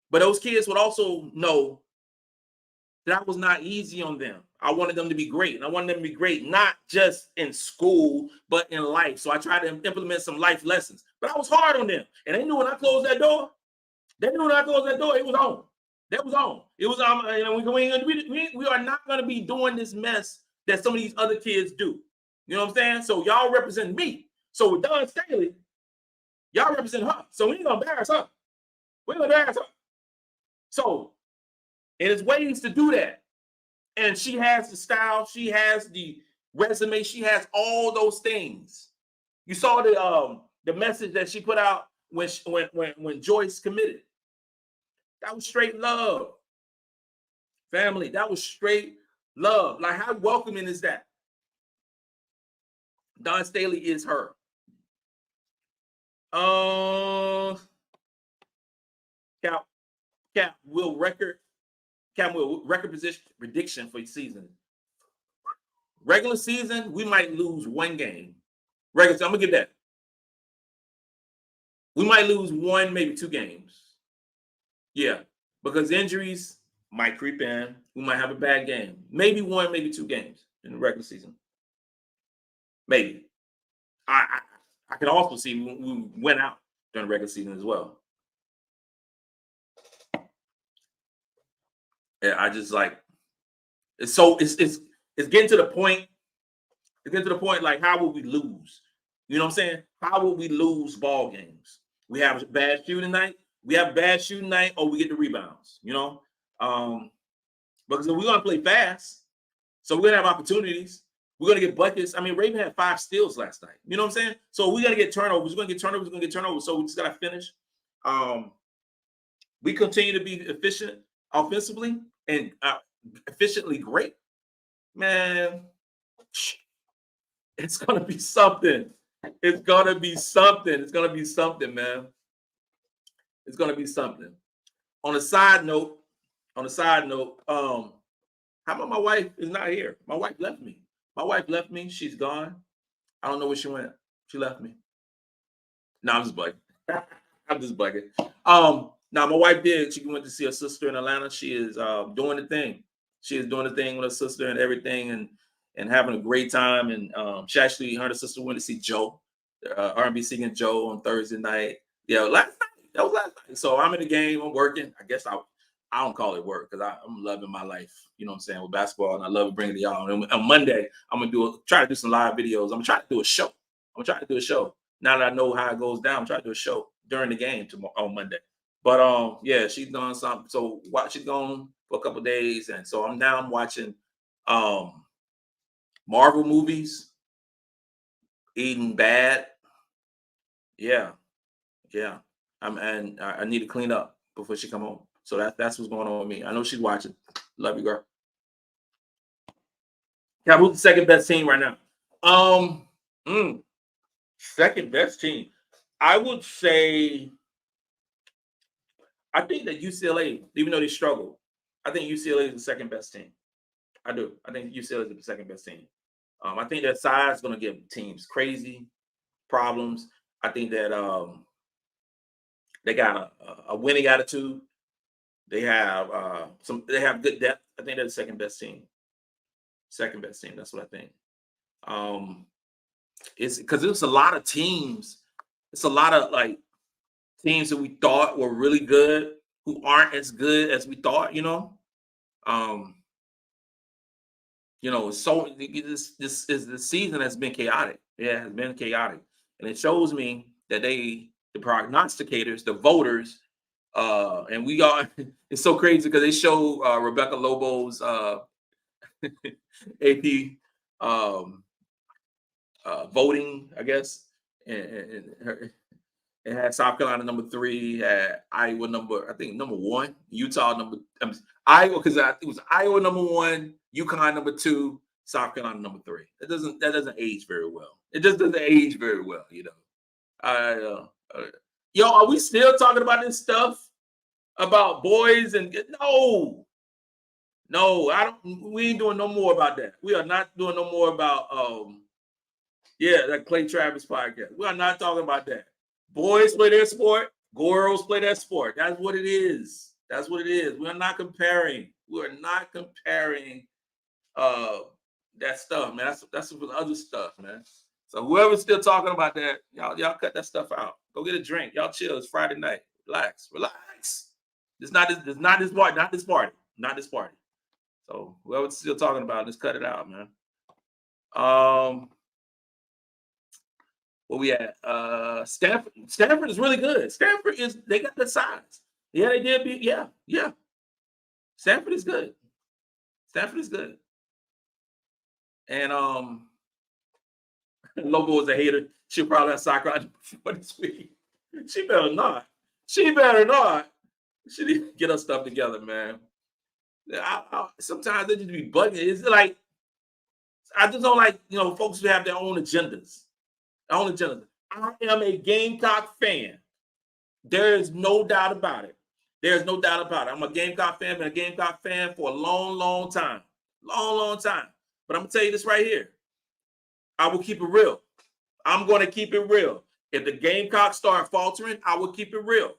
But those kids would also know that I was not easy on them. I wanted them to be great. And I wanted them to be great, not just in school, but in life. So I tried to implement some life lessons. But I was hard on them. And they knew when I closed that door, it was on. That was on. It was we are not going to be doing this mess that some of these other kids do. You know what I'm saying? So y'all represent me. So with Dawn Staley, y'all represent her. So we ain't going to embarrass her. So, and there's ways to do that. And she has the style, she has the resume, she has all those things. You saw the message that she put out when Joyce committed. That was straight love. Family, that was straight love. Like, how welcoming is that? Dawn Staley is her. Cap will record position prediction for the season. Regular season, we might lose one game. I'm gonna give that. We might lose one, maybe 2 games. Yeah, because injuries might creep in. We might have a bad game. Maybe 1, maybe 2 games in the regular season. Maybe. I can also see we went out during the regular season as well. Yeah, I just like it's getting to the point. It's getting to the point like, how will we lose? You know what I'm saying? How will we lose ball games? We have a bad shooting night. Or we get the rebounds. You know, because we're gonna play fast, so we're gonna have opportunities. We're gonna get buckets. I mean, Raven had 5 steals last night. You know what I'm saying? So we're gonna get turnovers. So we just gotta finish. We continue to be efficient offensively and efficiently great. Man, it's gonna be something. It's gonna be something, man. It's gonna be something. On a side note, how about my wife is not here? My wife left me. She's gone. I don't know where she went. She left me. No, I'm just bugging. Now my wife did. She went to see her sister in Atlanta. She is doing the thing. She is doing the thing with her sister and everything, and having a great time. And she actually, her and her sister went to see Joe, R&B singing Joe on Thursday night. Yeah, last night. That was last night. So I'm in the game. I'm working. I guess I don't call it work because I'm loving my life. You know what I'm saying, with basketball, and I love bringing it to y'all. And on Monday, I'm gonna try to do some live videos. I'm gonna try to do a show. Now that I know how it goes down, I'm trying to do a show during the game on Monday. But yeah, she's done something. So she's gone for a couple of days, and so I'm watching Marvel movies, eating bad. Yeah. I need to clean up before she come home. So that's what's going on with me. I know she's watching. Love you, girl. Yeah, who's the second best team right now? Second best team. I would say, I think that UCLA, even though they struggle, I think UCLA is the second best team. I do. I think UCLA is the second best team. I think that size is going to give teams crazy problems. I think that they got a winning attitude. They have good depth. I think they're the second best team. That's what I think. It's because there's a lot of teams. It's a lot of like teams that we thought were really good who aren't as good as we thought. So this is the season has been chaotic. Yeah, it has been chaotic, and it shows me that the prognosticators, the voters, and we are. It's so crazy because they show Rebecca Lobo's AP voting, I guess, and it had South Carolina number 3, had Iowa number 1, Utah Iowa, because I think it was Iowa number 1, UConn number 2, South Carolina number 3. That doesn't age very well. It just doesn't age very well, Yo, are we still talking about this stuff about boys and no, we ain't doing no more about that. We are not doing no more about that Clay Travis podcast. We are not talking about that. Boys play their sport, girls play their sport. That's what it is. That's what it is. We are not comparing. We are not comparing that stuff, man. That's for the other stuff, man. So whoever's still talking about that, y'all cut that stuff out. Go get a drink. Y'all chill. It's Friday night. Relax. It's not this party. So whoever's still talking about it, just cut it out, man. Where we at? Stanford is really good. They got the size. Yeah, they did beat. Yeah. Stanford is good. And Lobo is a hater. She'll probably have soccer on for this week. She better not. She need to get her stuff together, man. Sometimes they just be bugging. It's like I just don't like folks who have their own agendas. I am a Gamecock fan. There is no doubt about it. I'm a Gamecock fan. Been a Gamecock fan for a long, long time. Long time. But I'm gonna tell you this right here. I will keep it real. I'm going to keep it real. If the Gamecocks start faltering, I will keep it real.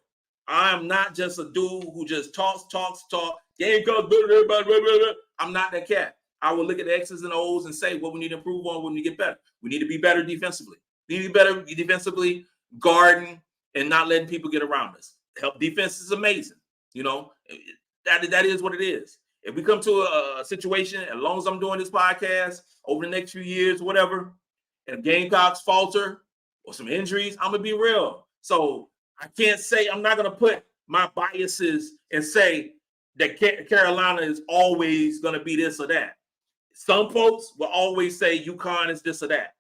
I am not just a dude who just talks. Gamecocks, blah, blah, blah, blah. I'm not that cat. I will look at the X's and O's and say what we need to improve on, what we need to get better. We need to be better defensively. We need to be better defensively, guarding and not letting people get around us. Help defense is amazing. That is what it is. If we come to a situation, as long as I'm doing this podcast over the next few years, whatever, and Gamecocks falter or some injuries, I'm going to be real. So I can't say, I'm not going to put my biases and say that Carolina is always going to be this or that. Some folks will always say UConn is this or that.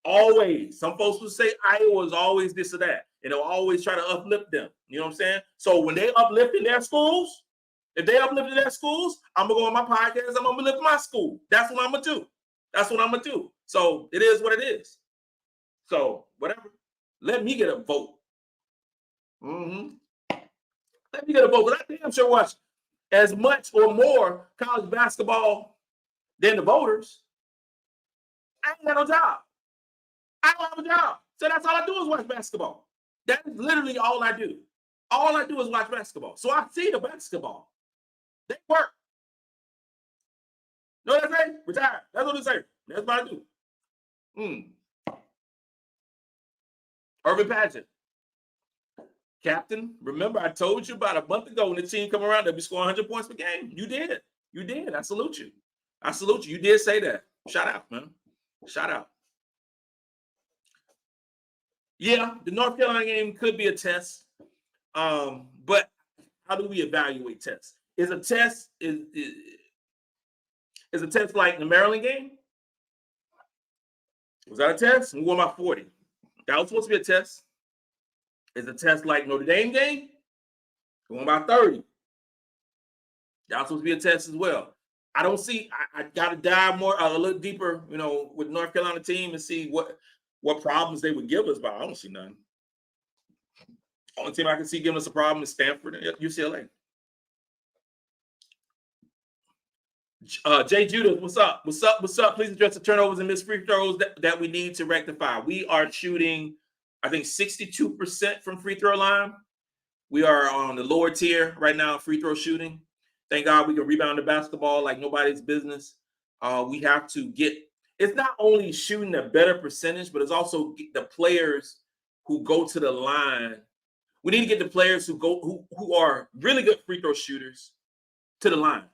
Always. Some folks will say Iowa is always this or that. And they'll always try to uplift them. You know what I'm saying? So when they uplifting their schools, if they uplifted their schools, I'm going to go on my podcast. I'm going to uplift my school. That's what I'm going to do. So it is what it is. So whatever. Let me get a vote. Let me get a vote. But I damn sure watch as much or more college basketball than the voters. I ain't got no job. I don't have a job. So that's all I do is watch basketball. That is literally all I do. All I do is watch basketball. So I see the basketball. They work. Know what I say? Retire. That's what they say. That's what I do. Urban Pageant. Captain, remember I told you about a month ago when the team come around, they'll be scoring 100 points per game. You did. I salute you. You did say that. Shout out, man. Shout out. Yeah, the North Carolina game could be a test. But how do we evaluate tests? Is a test like the Maryland game? Was that a test? We won by 40. That was supposed to be a test. Is a test like Notre Dame game? We won by 30. That was supposed to be a test as well. I don't see. I got to dive more, a little deeper, with North Carolina team and see what problems they would give us. But I don't see none. Only team I can see giving us a problem is Stanford and UCLA. Jay Judah, what's up? Please address the turnovers and missed free throws that we need to rectify. We are shooting, I think, 62% from free throw line. We are on the lower tier right now, free throw shooting. Thank God we can rebound the basketball like nobody's business. We have to get it's not only shooting a better percentage, but it's also the players who go to the line. We need to get the players who are really good free throw shooters to the line.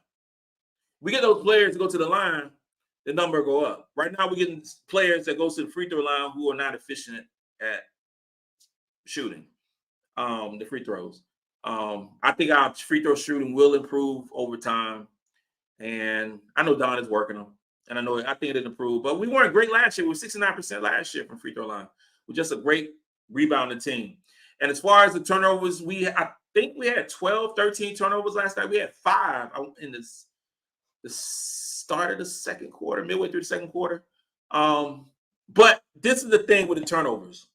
We get those players to go to the line, the number go up. Right now, we're getting players that go to the free throw line who are not efficient at shooting the free throws. I think our free throw shooting will improve over time, and I know Don is working on, and I think it'll improve. But we weren't great last year. We were 69% last year from free throw line. We're just a great rebounding team. And as far as the turnovers, I think we had 12, 13 turnovers last night. We had 5 in the start of the second quarter, midway through the second quarter. But this is the thing with the turnovers.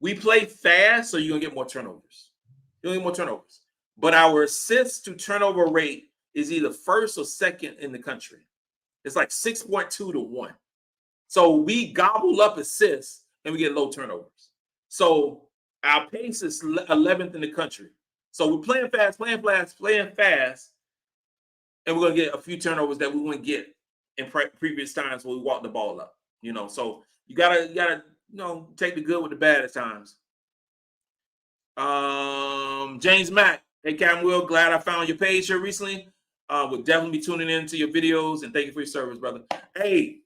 We play fast, so you're going to get more turnovers. You're going to get more turnovers. But our assists to turnover rate is either first or second in the country. It's like 6.2 to 1. So we gobble up assists and we get low turnovers. So our pace is 11th in the country. So we're playing fast, and we're going to get a few turnovers that we wouldn't get in previous times when we walked the ball up. So you gotta take the good with the bad at times. James Mack, hey Cam Will, glad I found your page here recently. We'll definitely be tuning in to your videos, and thank you for your service, brother. Hey,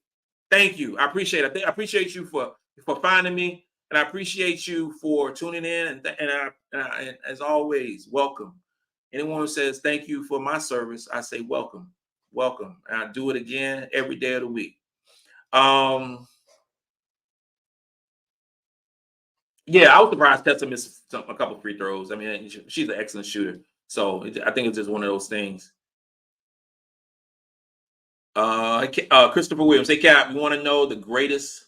thank you. I appreciate it. I appreciate you for finding me, and I appreciate you for tuning in. And as always, welcome. Anyone who says thank you for my service, I say welcome, welcome. And I do it again every day of the week. Yeah, I was surprised Tessa missed a couple free throws. I mean, she's an excellent shooter. So I think it's just one of those things. Christopher Williams, hey Cap, you want to know the greatest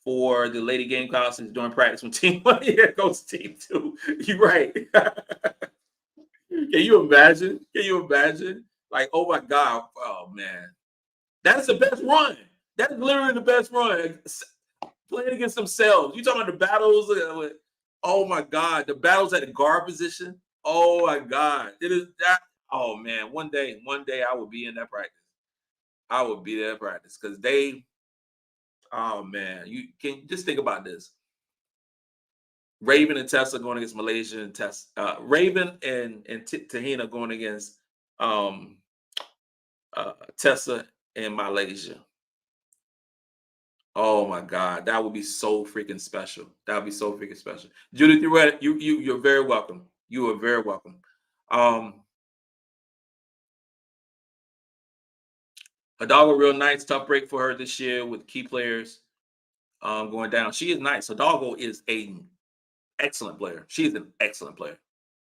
for the Lady Gamecocks is doing practice with Team 1? Yeah, goes Team 2. You're right. Can you imagine? Like, oh my God. Oh man. That's the best run. That is literally the best run. Playing against themselves. You talking about the battles? Oh my God. The battles at the guard position. Oh my God. It is that. Oh man. One day I will be in that practice. I will be there at practice because oh man, you can just think about this. Raven and Tessa going against Malaysia and Raven and TeHina going against Tessa and Malaysia. Oh my God, that would be so freaking special. That would be so freaking special. Judith, you're very welcome. You are very welcome. Hidalgo real nice, tough break for her this year with key players going down. She is nice. Hidalgo is an excellent player. She is an excellent player.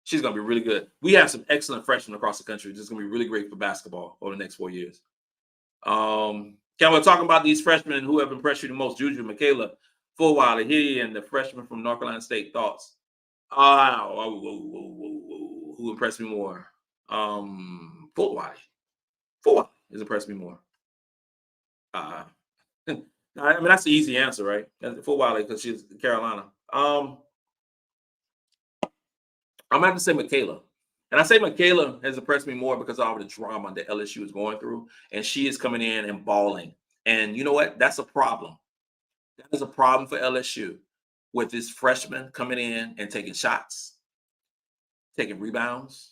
She's going to be really good. We have some excellent freshmen across the country. This is going to be really great for basketball over the next 4 years. Can we talk about these freshmen who have impressed you the most? Juju, Makayla, Fulwiley, he, and the freshman from North Carolina State. Thoughts? Who impressed me more? Fulwiley. Fulwiley has impressed me more. I mean, that's the easy answer, right? Fulwiley because she's Carolina. I'm going to have to say Makayla. And I say Makayla has impressed me more because of all the drama that LSU is going through. And she is coming in and balling. And you know what? That's a problem. That is a problem for LSU with this freshman coming in and taking shots, taking rebounds.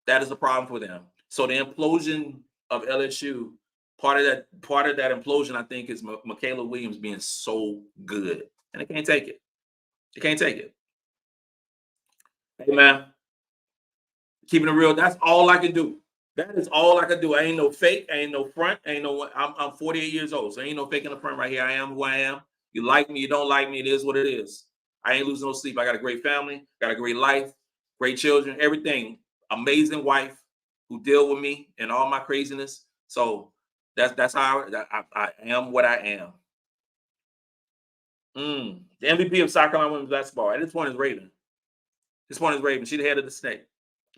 That is a problem for them. So the implosion of LSU, part of that implosion, I think, is Makayla Williams being so good. And they can't take it. They can't take it. Hey, man. Keeping it real, that's all I can do. That is all I can do. I ain't no fake. I ain't no front. I'm 48 years old, so ain't no fake in the front right here. I am who I am. You like me, you don't like me. It is what it is. I ain't losing no sleep. I got a great family, got a great life, great children, everything. Amazing wife who deal with me and all my craziness. So that's how I am what I am. The MVP of South Carolina women's basketball at this point is Raven. She's the head of the snake.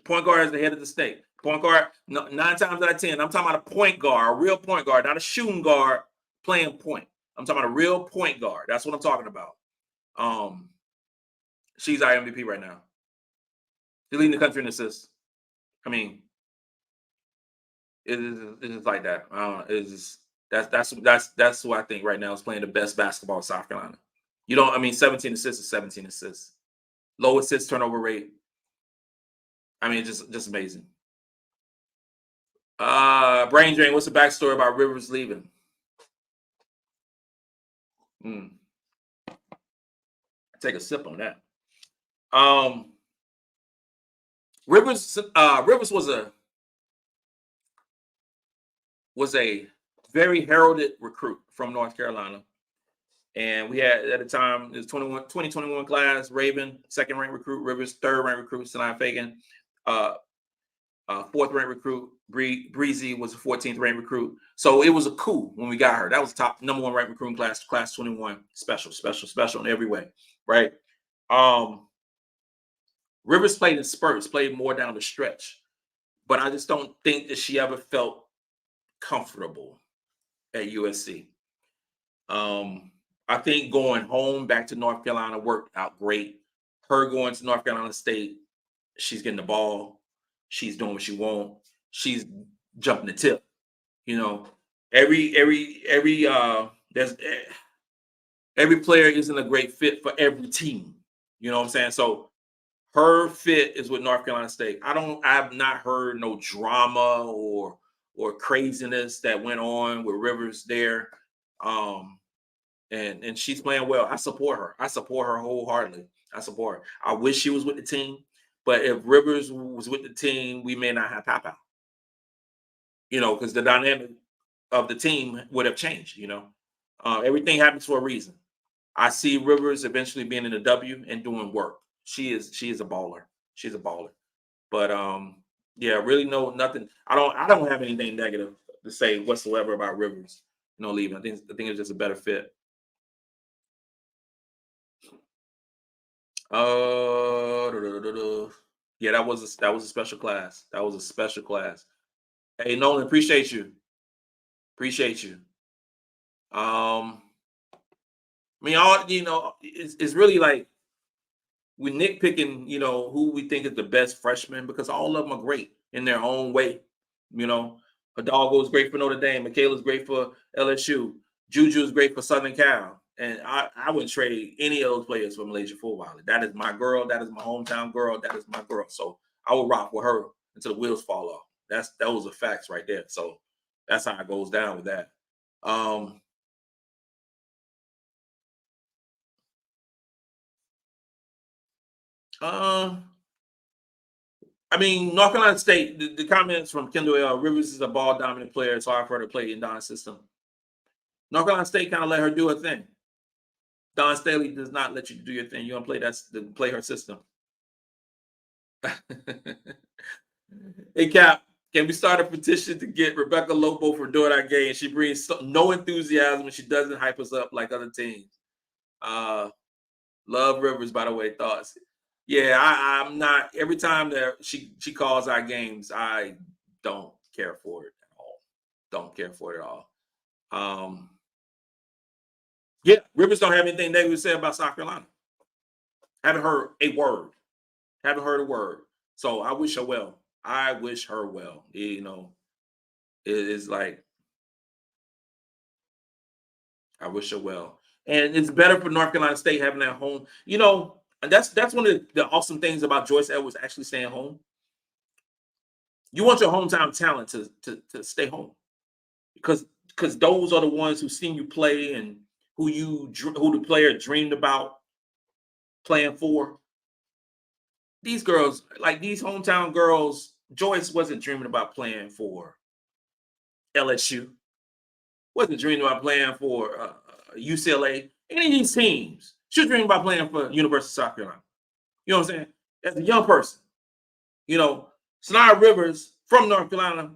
Point guard is the head of the snake. Point guard, 9 times out of 10. I'm talking about a point guard, a real point guard, not a shooting guard playing point. I'm talking about a real point guard. That's what I'm talking about. She's our MVP right now. She's leading the country in assists. I mean, it's just like that. It's just That's who I think right now is playing the best basketball in South Carolina. 17 assists is 17 assists. Low assist turnover rate. I mean, just amazing. Brain drain. What's the backstory about Rivers leaving? Take a sip on that. Rivers was a very heralded recruit from North Carolina. And we had at the time, it was 2021 class, Raven, second-ranked recruit, Rivers, third-ranked recruit, Sanaa Fagan, fourth-ranked recruit, Breezy was a 14th-ranked recruit. So it was a coup when we got her. That was the top number one ranked recruiting class 21. Special in every way, right? Rivers played in spurts, played more down the stretch. But I just don't think that she ever felt comfortable at USC. I think going home back to North Carolina worked out great. Her going to North Carolina State, she's getting the ball. She's doing what she wants. She's jumping the tip. Every player isn't a great fit for every team. You know what I'm saying? So her fit is with North Carolina State. I've not heard no drama or craziness that went on with Rivers there. And she's playing well. I support her. I support her wholeheartedly. I support her. I wish she was with the team, but if Rivers was with the team, we may not have Paopao. Because the dynamic of the team would have changed. Everything happens for a reason. I see Rivers eventually being in the W and doing work. She is a baller. She's a baller. But yeah, really nothing. I don't have anything negative to say whatsoever about Rivers. Leaving. I think it's just a better fit. Yeah, that was a special class. That was a special class. Hey, Nolan, appreciate you. It's really like we're nitpicking, who we think is the best freshman because all of them are great in their own way. Hidalgo's great for Notre Dame. Makayla's great for LSU. Juju is great for Southern Cal. And I wouldn't trade any of those players for Malaysia Fulwiley. That is my girl. That is my hometown girl. That is my girl. So I will rock with her until the wheels fall off. Those are facts right there. So that's how it goes down with that. North Carolina State, the comments from Kendall L. Rivers is a ball dominant player. It's hard for her to play in Don's system. North Carolina State kind of let her do her thing. Dawn Staley does not let you do your thing. You don't play her system. Hey, Cap, can we start a petition to get Rebecca Lobo for doing our game? She brings no enthusiasm and she doesn't hype us up like other teams. Love Rivers, by the way, thoughts. Yeah, I'm not. Every time that she calls our games, I don't care for it at all. Don't care for it at all. Yeah, Rivers don't have anything negative to say about South Carolina. Haven't heard a word. So I wish her well. I wish her well. It is like I wish her well. And it's better for North Carolina State having that home. And that's one of the awesome things about Joyce Edwards actually staying home. You want your hometown talent to stay home because those are the ones who seen you play and who the player dreamed about playing for. These girls, like these hometown girls, Joyce wasn't dreaming about playing for LSU. Wasn't dreaming about playing for UCLA. Any of these teams. She was dreaming about playing for University of South Carolina. You know what I'm saying? As a young person. Sanaa Rivers from North Carolina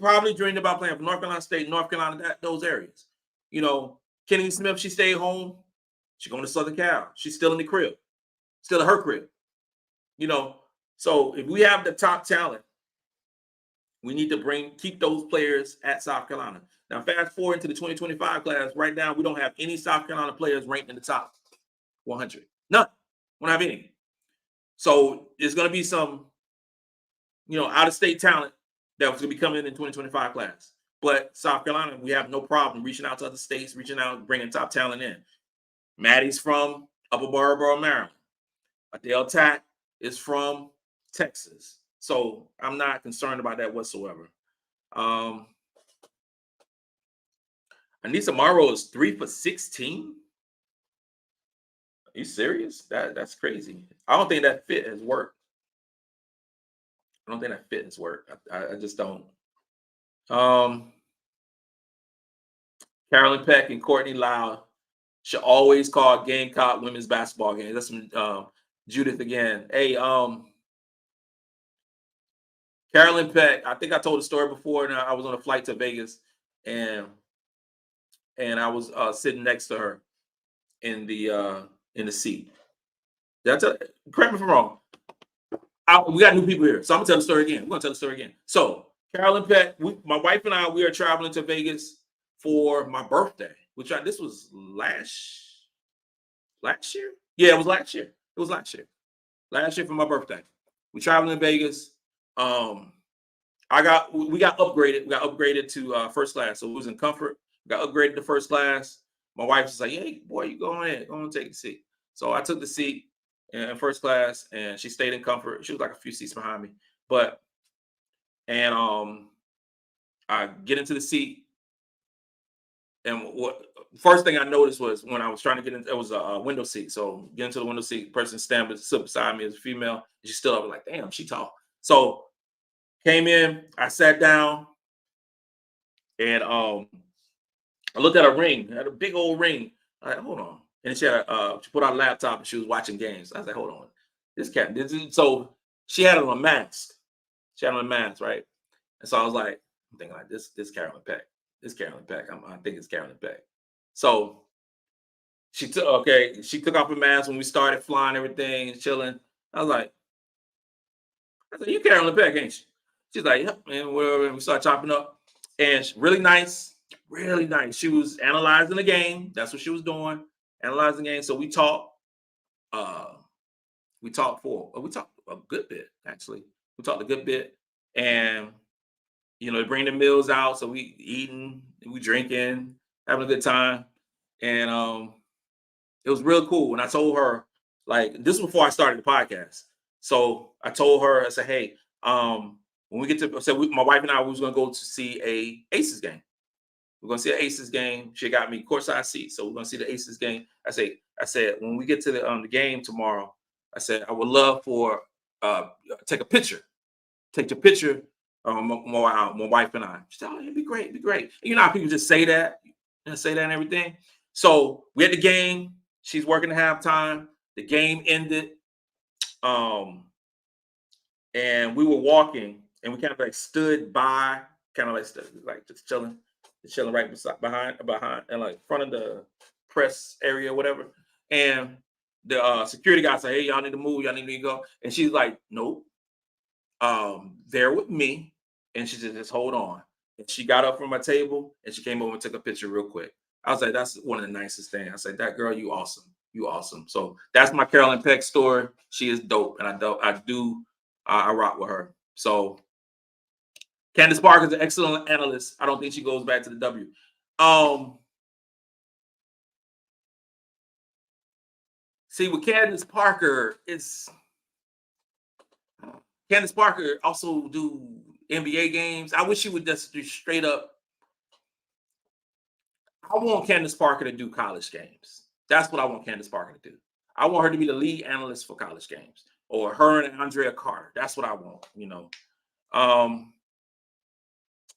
probably dreamed about playing for North Carolina State, North Carolina, those areas. Kenny Smith, she stayed home. She's going to Southern Cal. She's still in the crib. Still in her crib. So if we have the top talent, we need to keep those players at South Carolina. Now, fast forward into the 2025 class. Right now, we don't have any South Carolina players ranked in the top 100. None. We don't have any. So there's going to be some, out-of-state talent that was going to be coming in 2025 class. But South Carolina, we have no problem reaching out to other states, reaching out, bringing top talent in. Maddi's from Upper Marlboro, Maryland. Adele Tack is from Texas. So I'm not concerned about that whatsoever. Anissa Morrow is 3 for 16. Are you serious? That's crazy. I don't think that fit has worked. I don't think that fit has worked. I just don't. Carolyn Peck and Courtney Lau should always call Gamecock women's basketball games. That's some Judith again. Hey, Carolyn Peck, I think I told the story before, and I was on a flight to Vegas, and I was sitting next to her in the seat. Correct me if I'm wrong. We got new people here, so I'm gonna tell the story again. We're gonna tell the story again. So Carolyn Peck, my wife and I, we are traveling to Vegas for my birthday, this was last year. Yeah, it was last year. It was last year. Last year for my birthday. We traveling to Vegas. We got upgraded. We got upgraded to first class, so it was in comfort. We got upgraded to first class. My wife was like, "Hey, boy, you go ahead, go and take a seat." So I took the seat in first class, and she stayed in comfort. She was like a few seats behind me, I get into the seat, and what first thing I noticed was when I was trying to get in, it was a window seat. So get into the window seat, person standing beside me is a female, and she stood up like, "Damn, she tall." So came in, I sat down, and I looked at a ring. It had a big old ring. I like, hold on. And she put out a laptop and she was watching games. I was like, hold on. So she had on a mask. She had on a mask, right? And so I was like, I'm thinking like this Carolyn Peck. This Carolyn Peck. I think it's Carolyn Peck. So she took off her mask when we started flying everything and chilling. I was like, you Carolyn Peck, ain't you? She's like, yep, and we started chopping up. And really nice, really nice. She was analyzing the game. That's what she was doing, analyzing the game. So we talked. We talked a good bit, actually. We talked a good bit, and they bring the meals out, so we eating, we drinking, having a good time, and it was real cool. And I told her, like, this was before I started the podcast. So I told her, I said, hey, when we get to, my wife and I was going to go to see a Aces game. We're going to see an Aces game. She got me courtside seats, so we're going to see the Aces game. I said, when we get to the game tomorrow, I said, I would love for take your picture, my wife and I. She said, oh, it'd be great, You know how people just say that and everything. So we had the game. She's working the halftime. The game ended, and we were walking, and we kind of like stood by, just chilling right behind, and like front of the press area, or whatever. And the security guy said, "Hey, y'all need to move. Y'all need to go." And she's like, "Nope, they're with me." And she said, "Just hold on." And she got up from my table and she came over and took a picture real quick. I was like, "That's one of the nicest things." I said, "That girl, you awesome. You awesome." So that's my Carolyn Peck story. She is dope, and I rock with her. So Candace Parker is an excellent analyst. I don't think she goes back to the W. See, with Candace Parker, Candace Parker also do NBA games. I wish she would just do straight up. I want Candace Parker to do college games. That's what I want Candace Parker to do. I want her to be the lead analyst for college games, or her and Andrea Carter. That's what I want,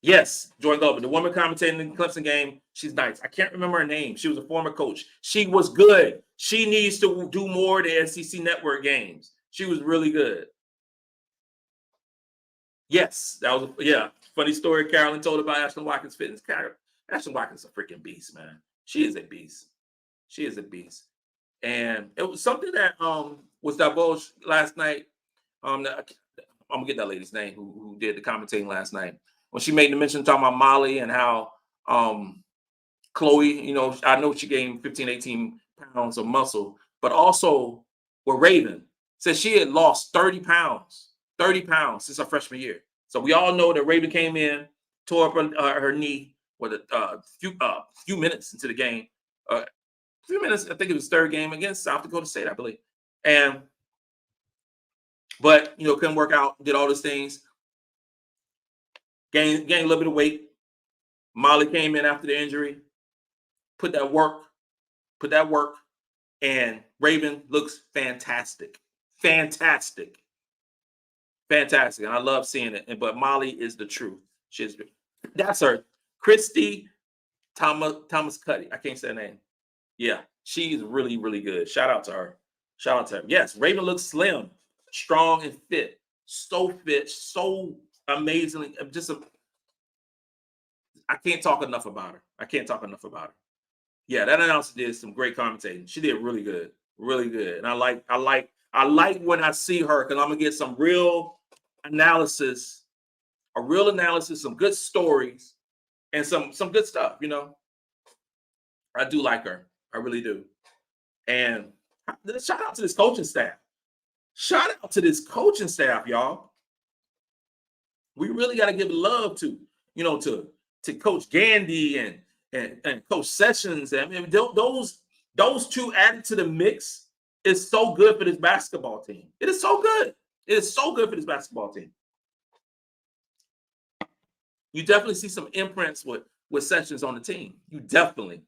Yes, Joy Goldberg, the woman commentating in the Clemson game, she's nice. I can't remember her name. She was a former coach. She was good. She needs to do more of the SEC Network games. She was really good. Yes, that was funny story Carolyn told about Ashlyn Watkins' fitness. Ashlyn Watkins is a freaking beast, man. She is a beast. And it was something that was divulged last night. I'm gonna get that lady's name who did the commentating last night. When she made the mention talking about Molly and how Chloe, I know she gained 15, 18 pounds of muscle, but also with Raven said she had lost 30 pounds since her freshman year. So we all know that Raven came in tore up her knee with a few minutes into the game. A few minutes, I think it was third game against South Dakota State, I believe. But couldn't work out. Did all those things. Gained a little bit of weight. Molly came in after the injury. Put that work. And Raven looks fantastic. Fantastic. And I love seeing it. But Molly is the truth. That's her. Christy Thomas Cuddy. I can't say her name. Yeah, she's really, really good. Shout out to her. Yes, Raven looks slim, strong, and fit. So amazingly. I can't talk enough about her. Yeah, that announcer did some great commentating. She did really good. And I like when I see her, because I'm gonna get some real analysis, some good stories, and some good stuff. I do like her. I really do. And shout out to this coaching staff. Y'all. We really got to give love to Coach Gandy and Coach Sessions. I mean, those two added to the mix is so good for this basketball team. It is so good. It is so good for this basketball team. You definitely see some imprints with Sessions on the team. You definitely.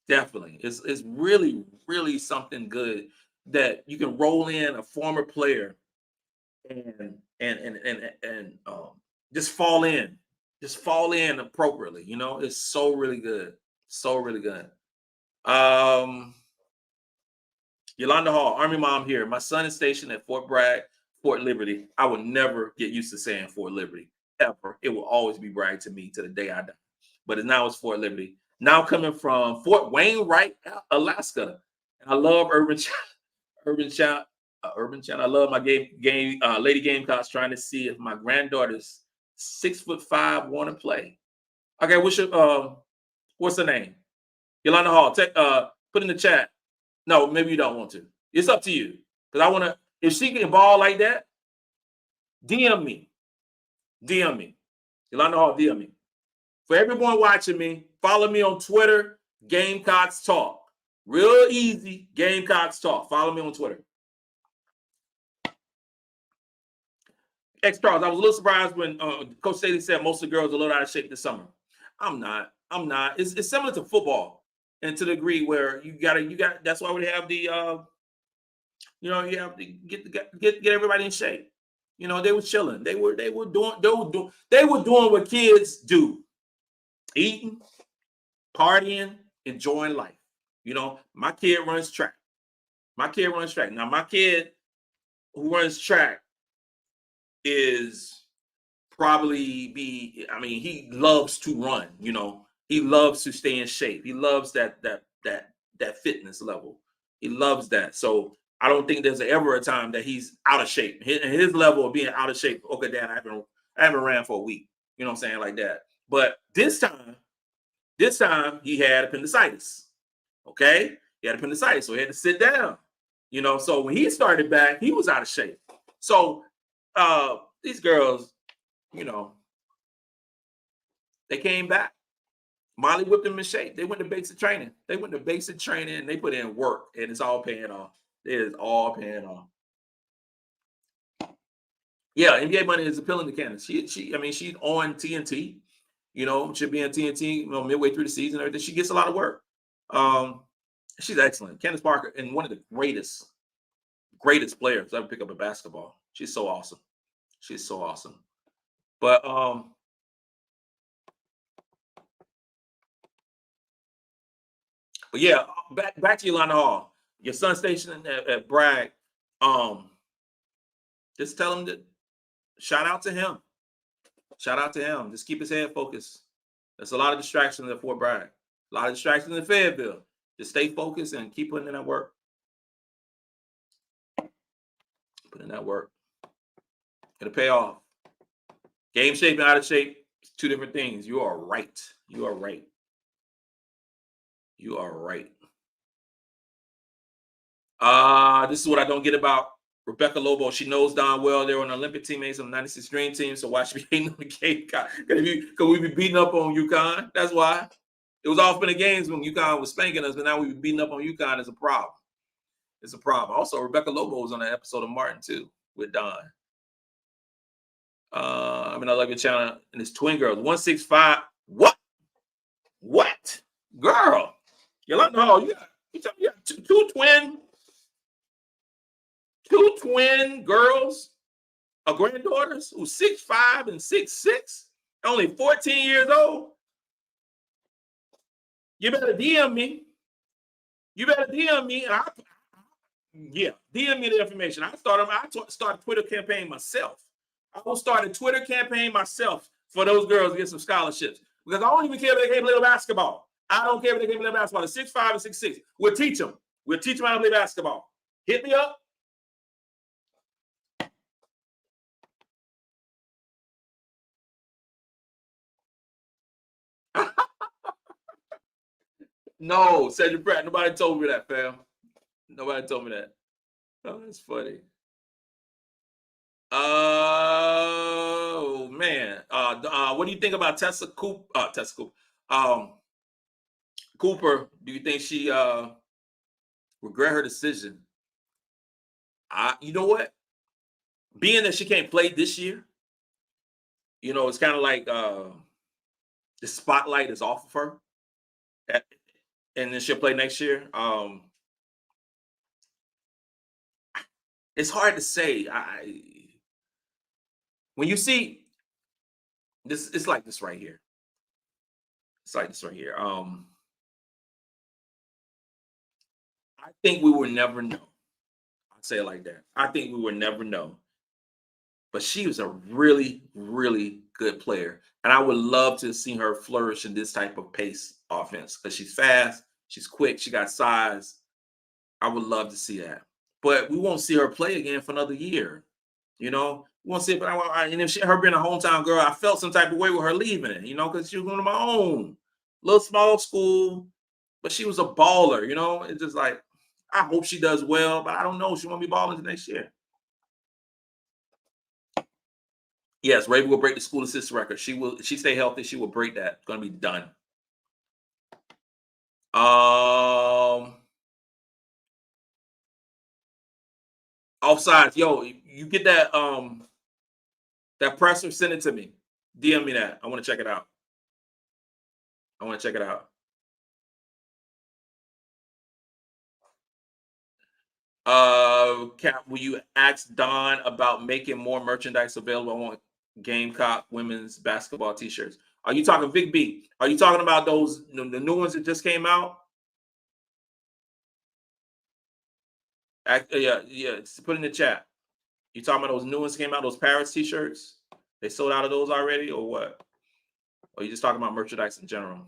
It's really, really something good that you can roll in a former player and just fall in appropriately. It's so really good. Yolanda Hall, Army mom here. My son is stationed at Fort Bragg, Fort Liberty. I will never get used to saying Fort Liberty ever. It will always be Bragg to me to the day I die. But now it's Fort Liberty. Now coming from Fort Wainwright, Alaska. And I love Urban Chat. I love my Lady Gamecocks, trying to see if my granddaughter's 6'5" want to play. Okay, what's her name? Yolanda Hall. Put in the chat. No, maybe you don't want to. It's up to you. Because I want to. If she can ball like that, DM me. Yolanda Hall, DM me. For everyone watching me, follow me on Twitter, Gamecocks Talk. Real easy, Gamecocks Talk. Follow me on Twitter. X Charles, I was a little surprised when Coach Staley said most of the girls are a little out of shape this summer. I'm not. It's similar to football, and to the degree where you got. That's why we have the you have to get everybody in shape. They were chilling. They were doing what kids do. Eating, partying, enjoying life. My kid runs track. Now, my kid who runs track is probably he loves to run. He loves to stay in shape. He loves that fitness level. He loves that. So I don't think there's ever a time that he's out of shape. His level of being out of shape. Okay, Dad, I haven't ran for a week. You know what I'm saying, like that. But this time he had appendicitis. Okay, he had appendicitis, so he had to sit down. So when he started back, he was out of shape. So these girls, they came back. Molly whipped them in shape. They went to basic training. And they put in work, and it's all paying off. It is all paying off. Yeah, NBA money is appealing to Candace. She's on TNT. She'll be on TNT midway through the season. Everything. She gets a lot of work. She's excellent. Candace Parker, and one of the greatest players to ever pick up a basketball. She's so awesome. But yeah, back to Yolanda Hall. Your son stationed at Bragg. Just tell him that. Shout out to him. Just keep his head focused. There's a lot of distractions at Fort Bragg. A lot of distractions in Fayetteville. Just stay focused and keep putting in that work. It'll pay off. Game shape and out of shape, two different things. You are right. This is what I don't get about Rebecca Lobo, she knows Dawn well. They're on the Olympic teammates on the 96 Dream Team, so why should we be hating on the Gamecock? Could we be beating up on UConn? That's why. It was off in the games when UConn was spanking us, but now we be beating up on UConn is a problem. It's a problem. Also, Rebecca Lobo was on that episode of Martin, too, with Dawn. I love your channel, and it's twin girls. 165. What? What? Girl. Yolanda Hall, you got two twin girls, granddaughters who's 6'5" and 6'6", only 14 years old. You better DM me. DM me the information. I started a Twitter campaign myself. I will start a Twitter campaign myself for those girls to get some scholarships. Because I don't even care if they can't play basketball. I don't care if they can't play basketball. They're 6'5" and 6'6". We'll teach them. We'll teach them how to play basketball. Hit me up. No, Cedric Pratt. Nobody told me that, fam. Nobody told me that. Oh, that's funny. Oh man. What do you think about Tessa Cooper? Cooper, do you think she regret her decision? You know what? Being that she can't play this year, it's kind of like the spotlight is off of her. And then she'll play next year. It's hard to say. When you see this, it's like this right here. I think we will never know. I'll say it like that. I think we will never know. But she was a really, really good player. And I would love to see her flourish in this type of pace offense because she's fast, she's quick, she got size. I would love to see that. But we won't see her play again for another year. We won't see it. But and if her being a hometown girl, I felt some type of way with her leaving it, because she was going to my own little small school. But she was a baller, It's just like, I hope she does well, but I don't know. She won't be balling the next year. Yes, Raven will break the school assist record. She stay healthy. She will break that. It's going to be done. Offsides, yo, you get that that presser, send it to me. DM me that. I want to check it out. Cap, will you ask Dawn about making more merchandise available on Gamecock women's basketball t-shirts? Are you talking Big B? Are you talking about those the new ones that just came out? Yeah. Put in the chat. You talking about those new ones came out, those Paris t-shirts? They sold out of those already, or what? Or are you just talking about merchandise in general?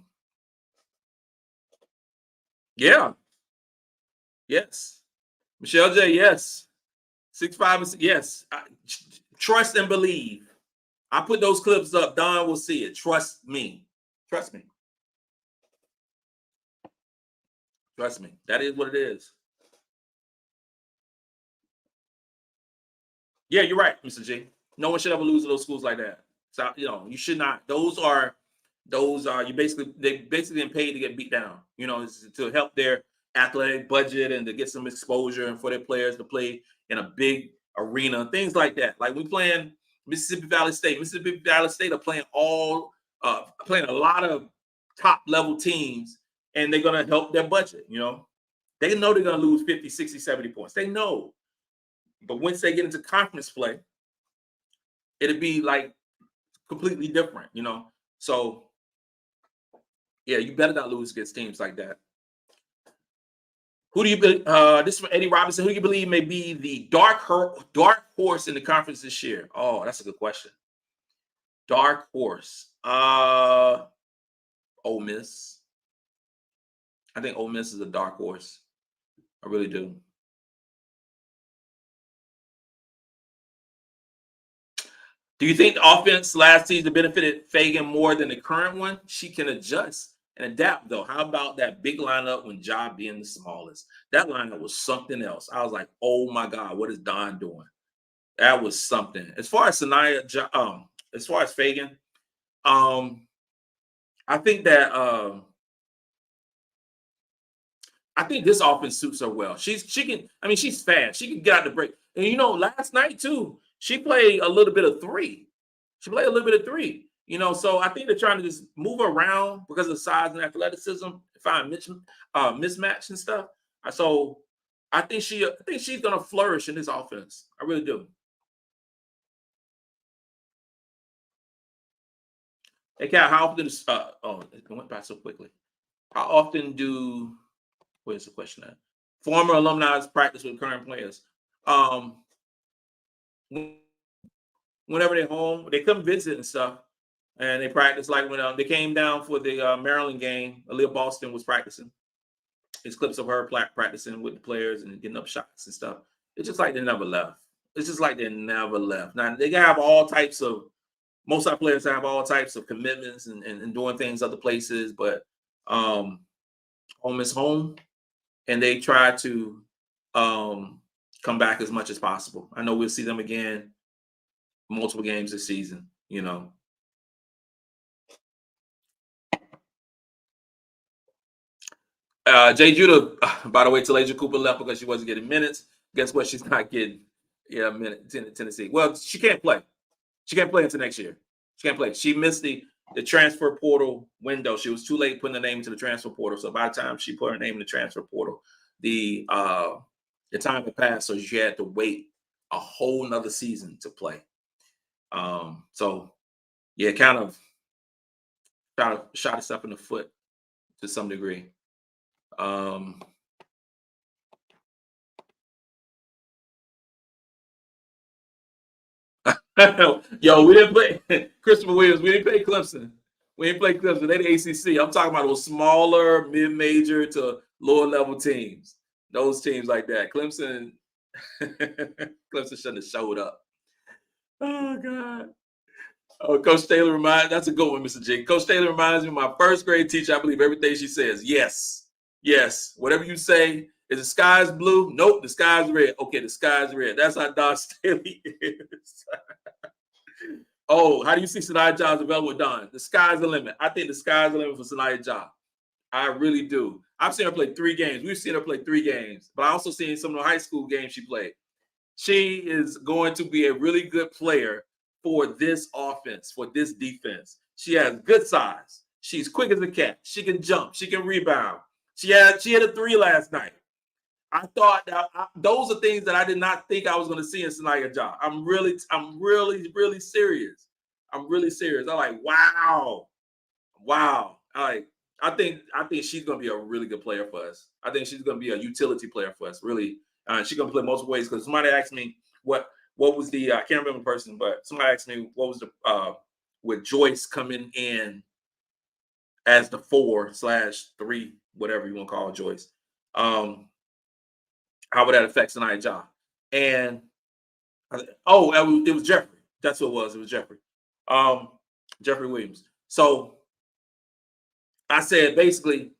Yeah. Yes. Michelle J, yes. 6'5", yes. Trust and believe. I put those clips up. Don will see it. Trust me. That is what it is. Yeah, you're right, Mr. G. No one should ever lose to those schools like that. So you should not. They basically been paid to get beat down. To help their athletic budget and to get some exposure and for their players to play in a big arena, things like that. Like we playing Mississippi Valley State. Mississippi Valley State are playing playing a lot of top level teams, and they're gonna help their budget. They know they're gonna lose 50, 60, 70 points. They know. But once they get into conference play, it'll be like completely different, So, yeah, you better not lose against teams like that. Who do you believe? This is from Eddie Robinson. Who do you believe may be the dark horse in the conference this year? Oh, that's a good question. Dark horse. Ole Miss. I think Ole Miss is a dark horse. I really do. Do you think the offense last season benefited Fagan more than the current one? She can adjust. and adapt, though. How about that big lineup when Ja being the smallest? That lineup was something else. I was like, oh my God, what is Dawn doing? That was something. As far as as far as Fagan, I think that I think this offense suits her well. She's fast. She can get out the break. And last night too, she played a little bit of three. She played a little bit of three. So I think they're trying to just move around because of size and athleticism, find mismatch and stuff. So I think she's gonna flourish in this offense. I really do. Hey, Cal, how often? It went by so quickly. How often do? Where's the question at? Former alumni practice with current players. Whenever they're home, they come visit and stuff, and they practice. Like when they came down for the Maryland game, Aaliyah Boston was practicing. It's clips of her practicing with the players and getting up shots and stuff. It's just like they never left. It's just like they never left. Now they have all types of. Most of our players have all types of commitments and doing things other places, but home is home, and they try to come back as much as possible. I know we'll see them again, multiple games this season. Jay Judah, by the way, Talasia Cooper left because she wasn't getting minutes. Guess what? She's not getting minutes in Tennessee. Well, she can't play. She can't play until next year. She can't play. She missed the transfer portal window. She was too late putting the name into the transfer portal. So by the time she put her name in the transfer portal, the time had passed. So she had to wait a whole nother season to play. So yeah, kind of shot herself in the foot to some degree. Yo, we didn't play Christopher Williams. We didn't play Clemson. We didn't play Clemson. They the ACC. I'm talking about those smaller, mid-major to lower level teams. Those teams like that. Clemson shouldn't have showed up. Oh God. Oh, Coach Taylor that's a good one, Mr. J. Coach Taylor reminds me of my first grade teacher. I believe everything she says. Yes. Yes. Whatever you say, is the sky's blue? Nope, the sky's red. Okay, the sky's red. That's how Dawn Staley is. Oh, how do you see Sanaya Ja's develop with Dawn? The sky's the limit. I think the sky's the limit for Sanaya Ja. I really do. I've seen her play 3 games. We've seen her play 3 games, but I also seen some of the high school games she played. She is going to be a really good player for this offense, for this defense. She has good size. She's quick as a cat. She can jump. She can rebound. She had a 3 last night. I thought that those are things that I did not think I was going to see in Sanaya Ja. I'm really serious. I'm really serious. I'm like, wow. I think she's going to be a really good player for us. I think she's going to be a utility player for us. Really, she's going to play multiple ways. Because somebody asked me what was the I can't remember the person, but somebody asked me what was the with Joyce coming in as the 4/3, whatever you want to call Joyce. How would that affect Sanaya Ja? And it was Jeffrey. That's what it was. It was Jeffrey. Jeffrey Williams. So I said basically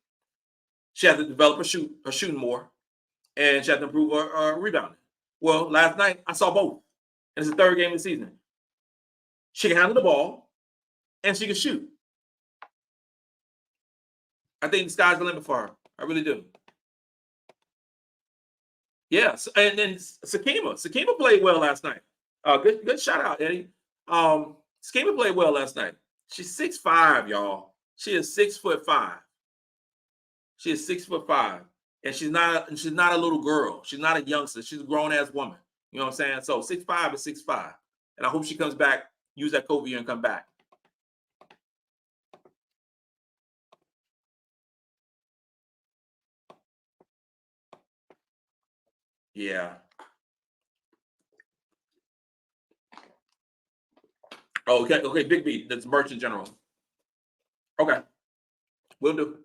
she had to develop her shooting more, and she had to improve her rebounding. Well, last night I saw both. And it's the 3rd game of the season. She can handle the ball and she can shoot. I think the sky's the limit for her. I really do. Yes, and then Sakima played well last night. Good shout out, Eddie. Sakima played well last night. She's 6'5", y'all. She is 6'5". She is 6'5", and she's not a little girl. She's not a youngster. She's a grown ass woman. You know what I'm saying? So 6'5" is 6'5", and I hope she comes back, use that COVID year, and come back. Yeah. Oh, okay, Big B. That's Merchant General. Okay. Will do.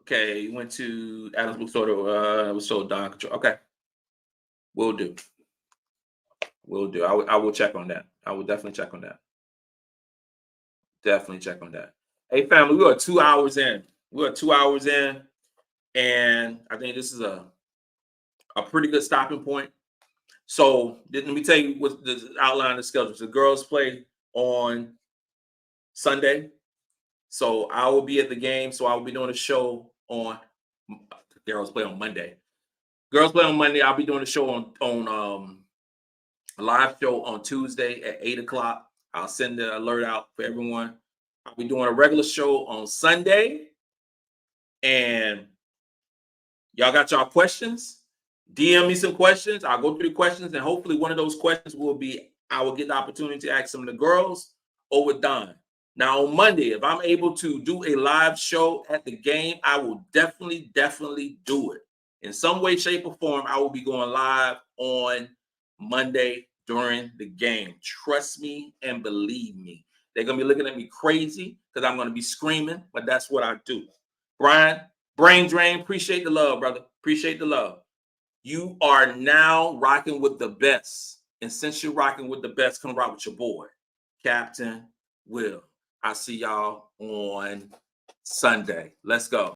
Okay, went to Adams Bookstore. Was sold Don Control. Okay. Will do. Will do. I will check on that. I will definitely check on that. Definitely check on that. Hey, family, we are 2 hours in. We're 2 hours in, and I think this is a pretty good stopping point. So let me tell you what the outline of the schedule. The girls play on Sunday. So I will be at the game. So I will be doing a show on girls play on Monday. Girls play on Monday. I'll be doing a show on a live show on Tuesday at 8 o'clock. I'll send the alert out for everyone. I'll be doing a regular show on Sunday. And y'all got y'all questions? DM me some questions. I'll go through the questions, and hopefully one of those questions will be, I will get the opportunity to ask some of the girls or with Don. Now on Monday, if I'm able to do a live show at the game, I will definitely do it. In some way, shape, or form, I will be going live on Monday during the game. Trust me and believe me. They're going to be looking at me crazy because I'm going to be screaming, but that's what I do. Brian, Brain Drain, appreciate the love, brother. Appreciate the love. You are now rocking with the best. And since you're rocking with the best, come rock with your boy, Captain Will. I'll see y'all on Sunday. Let's go.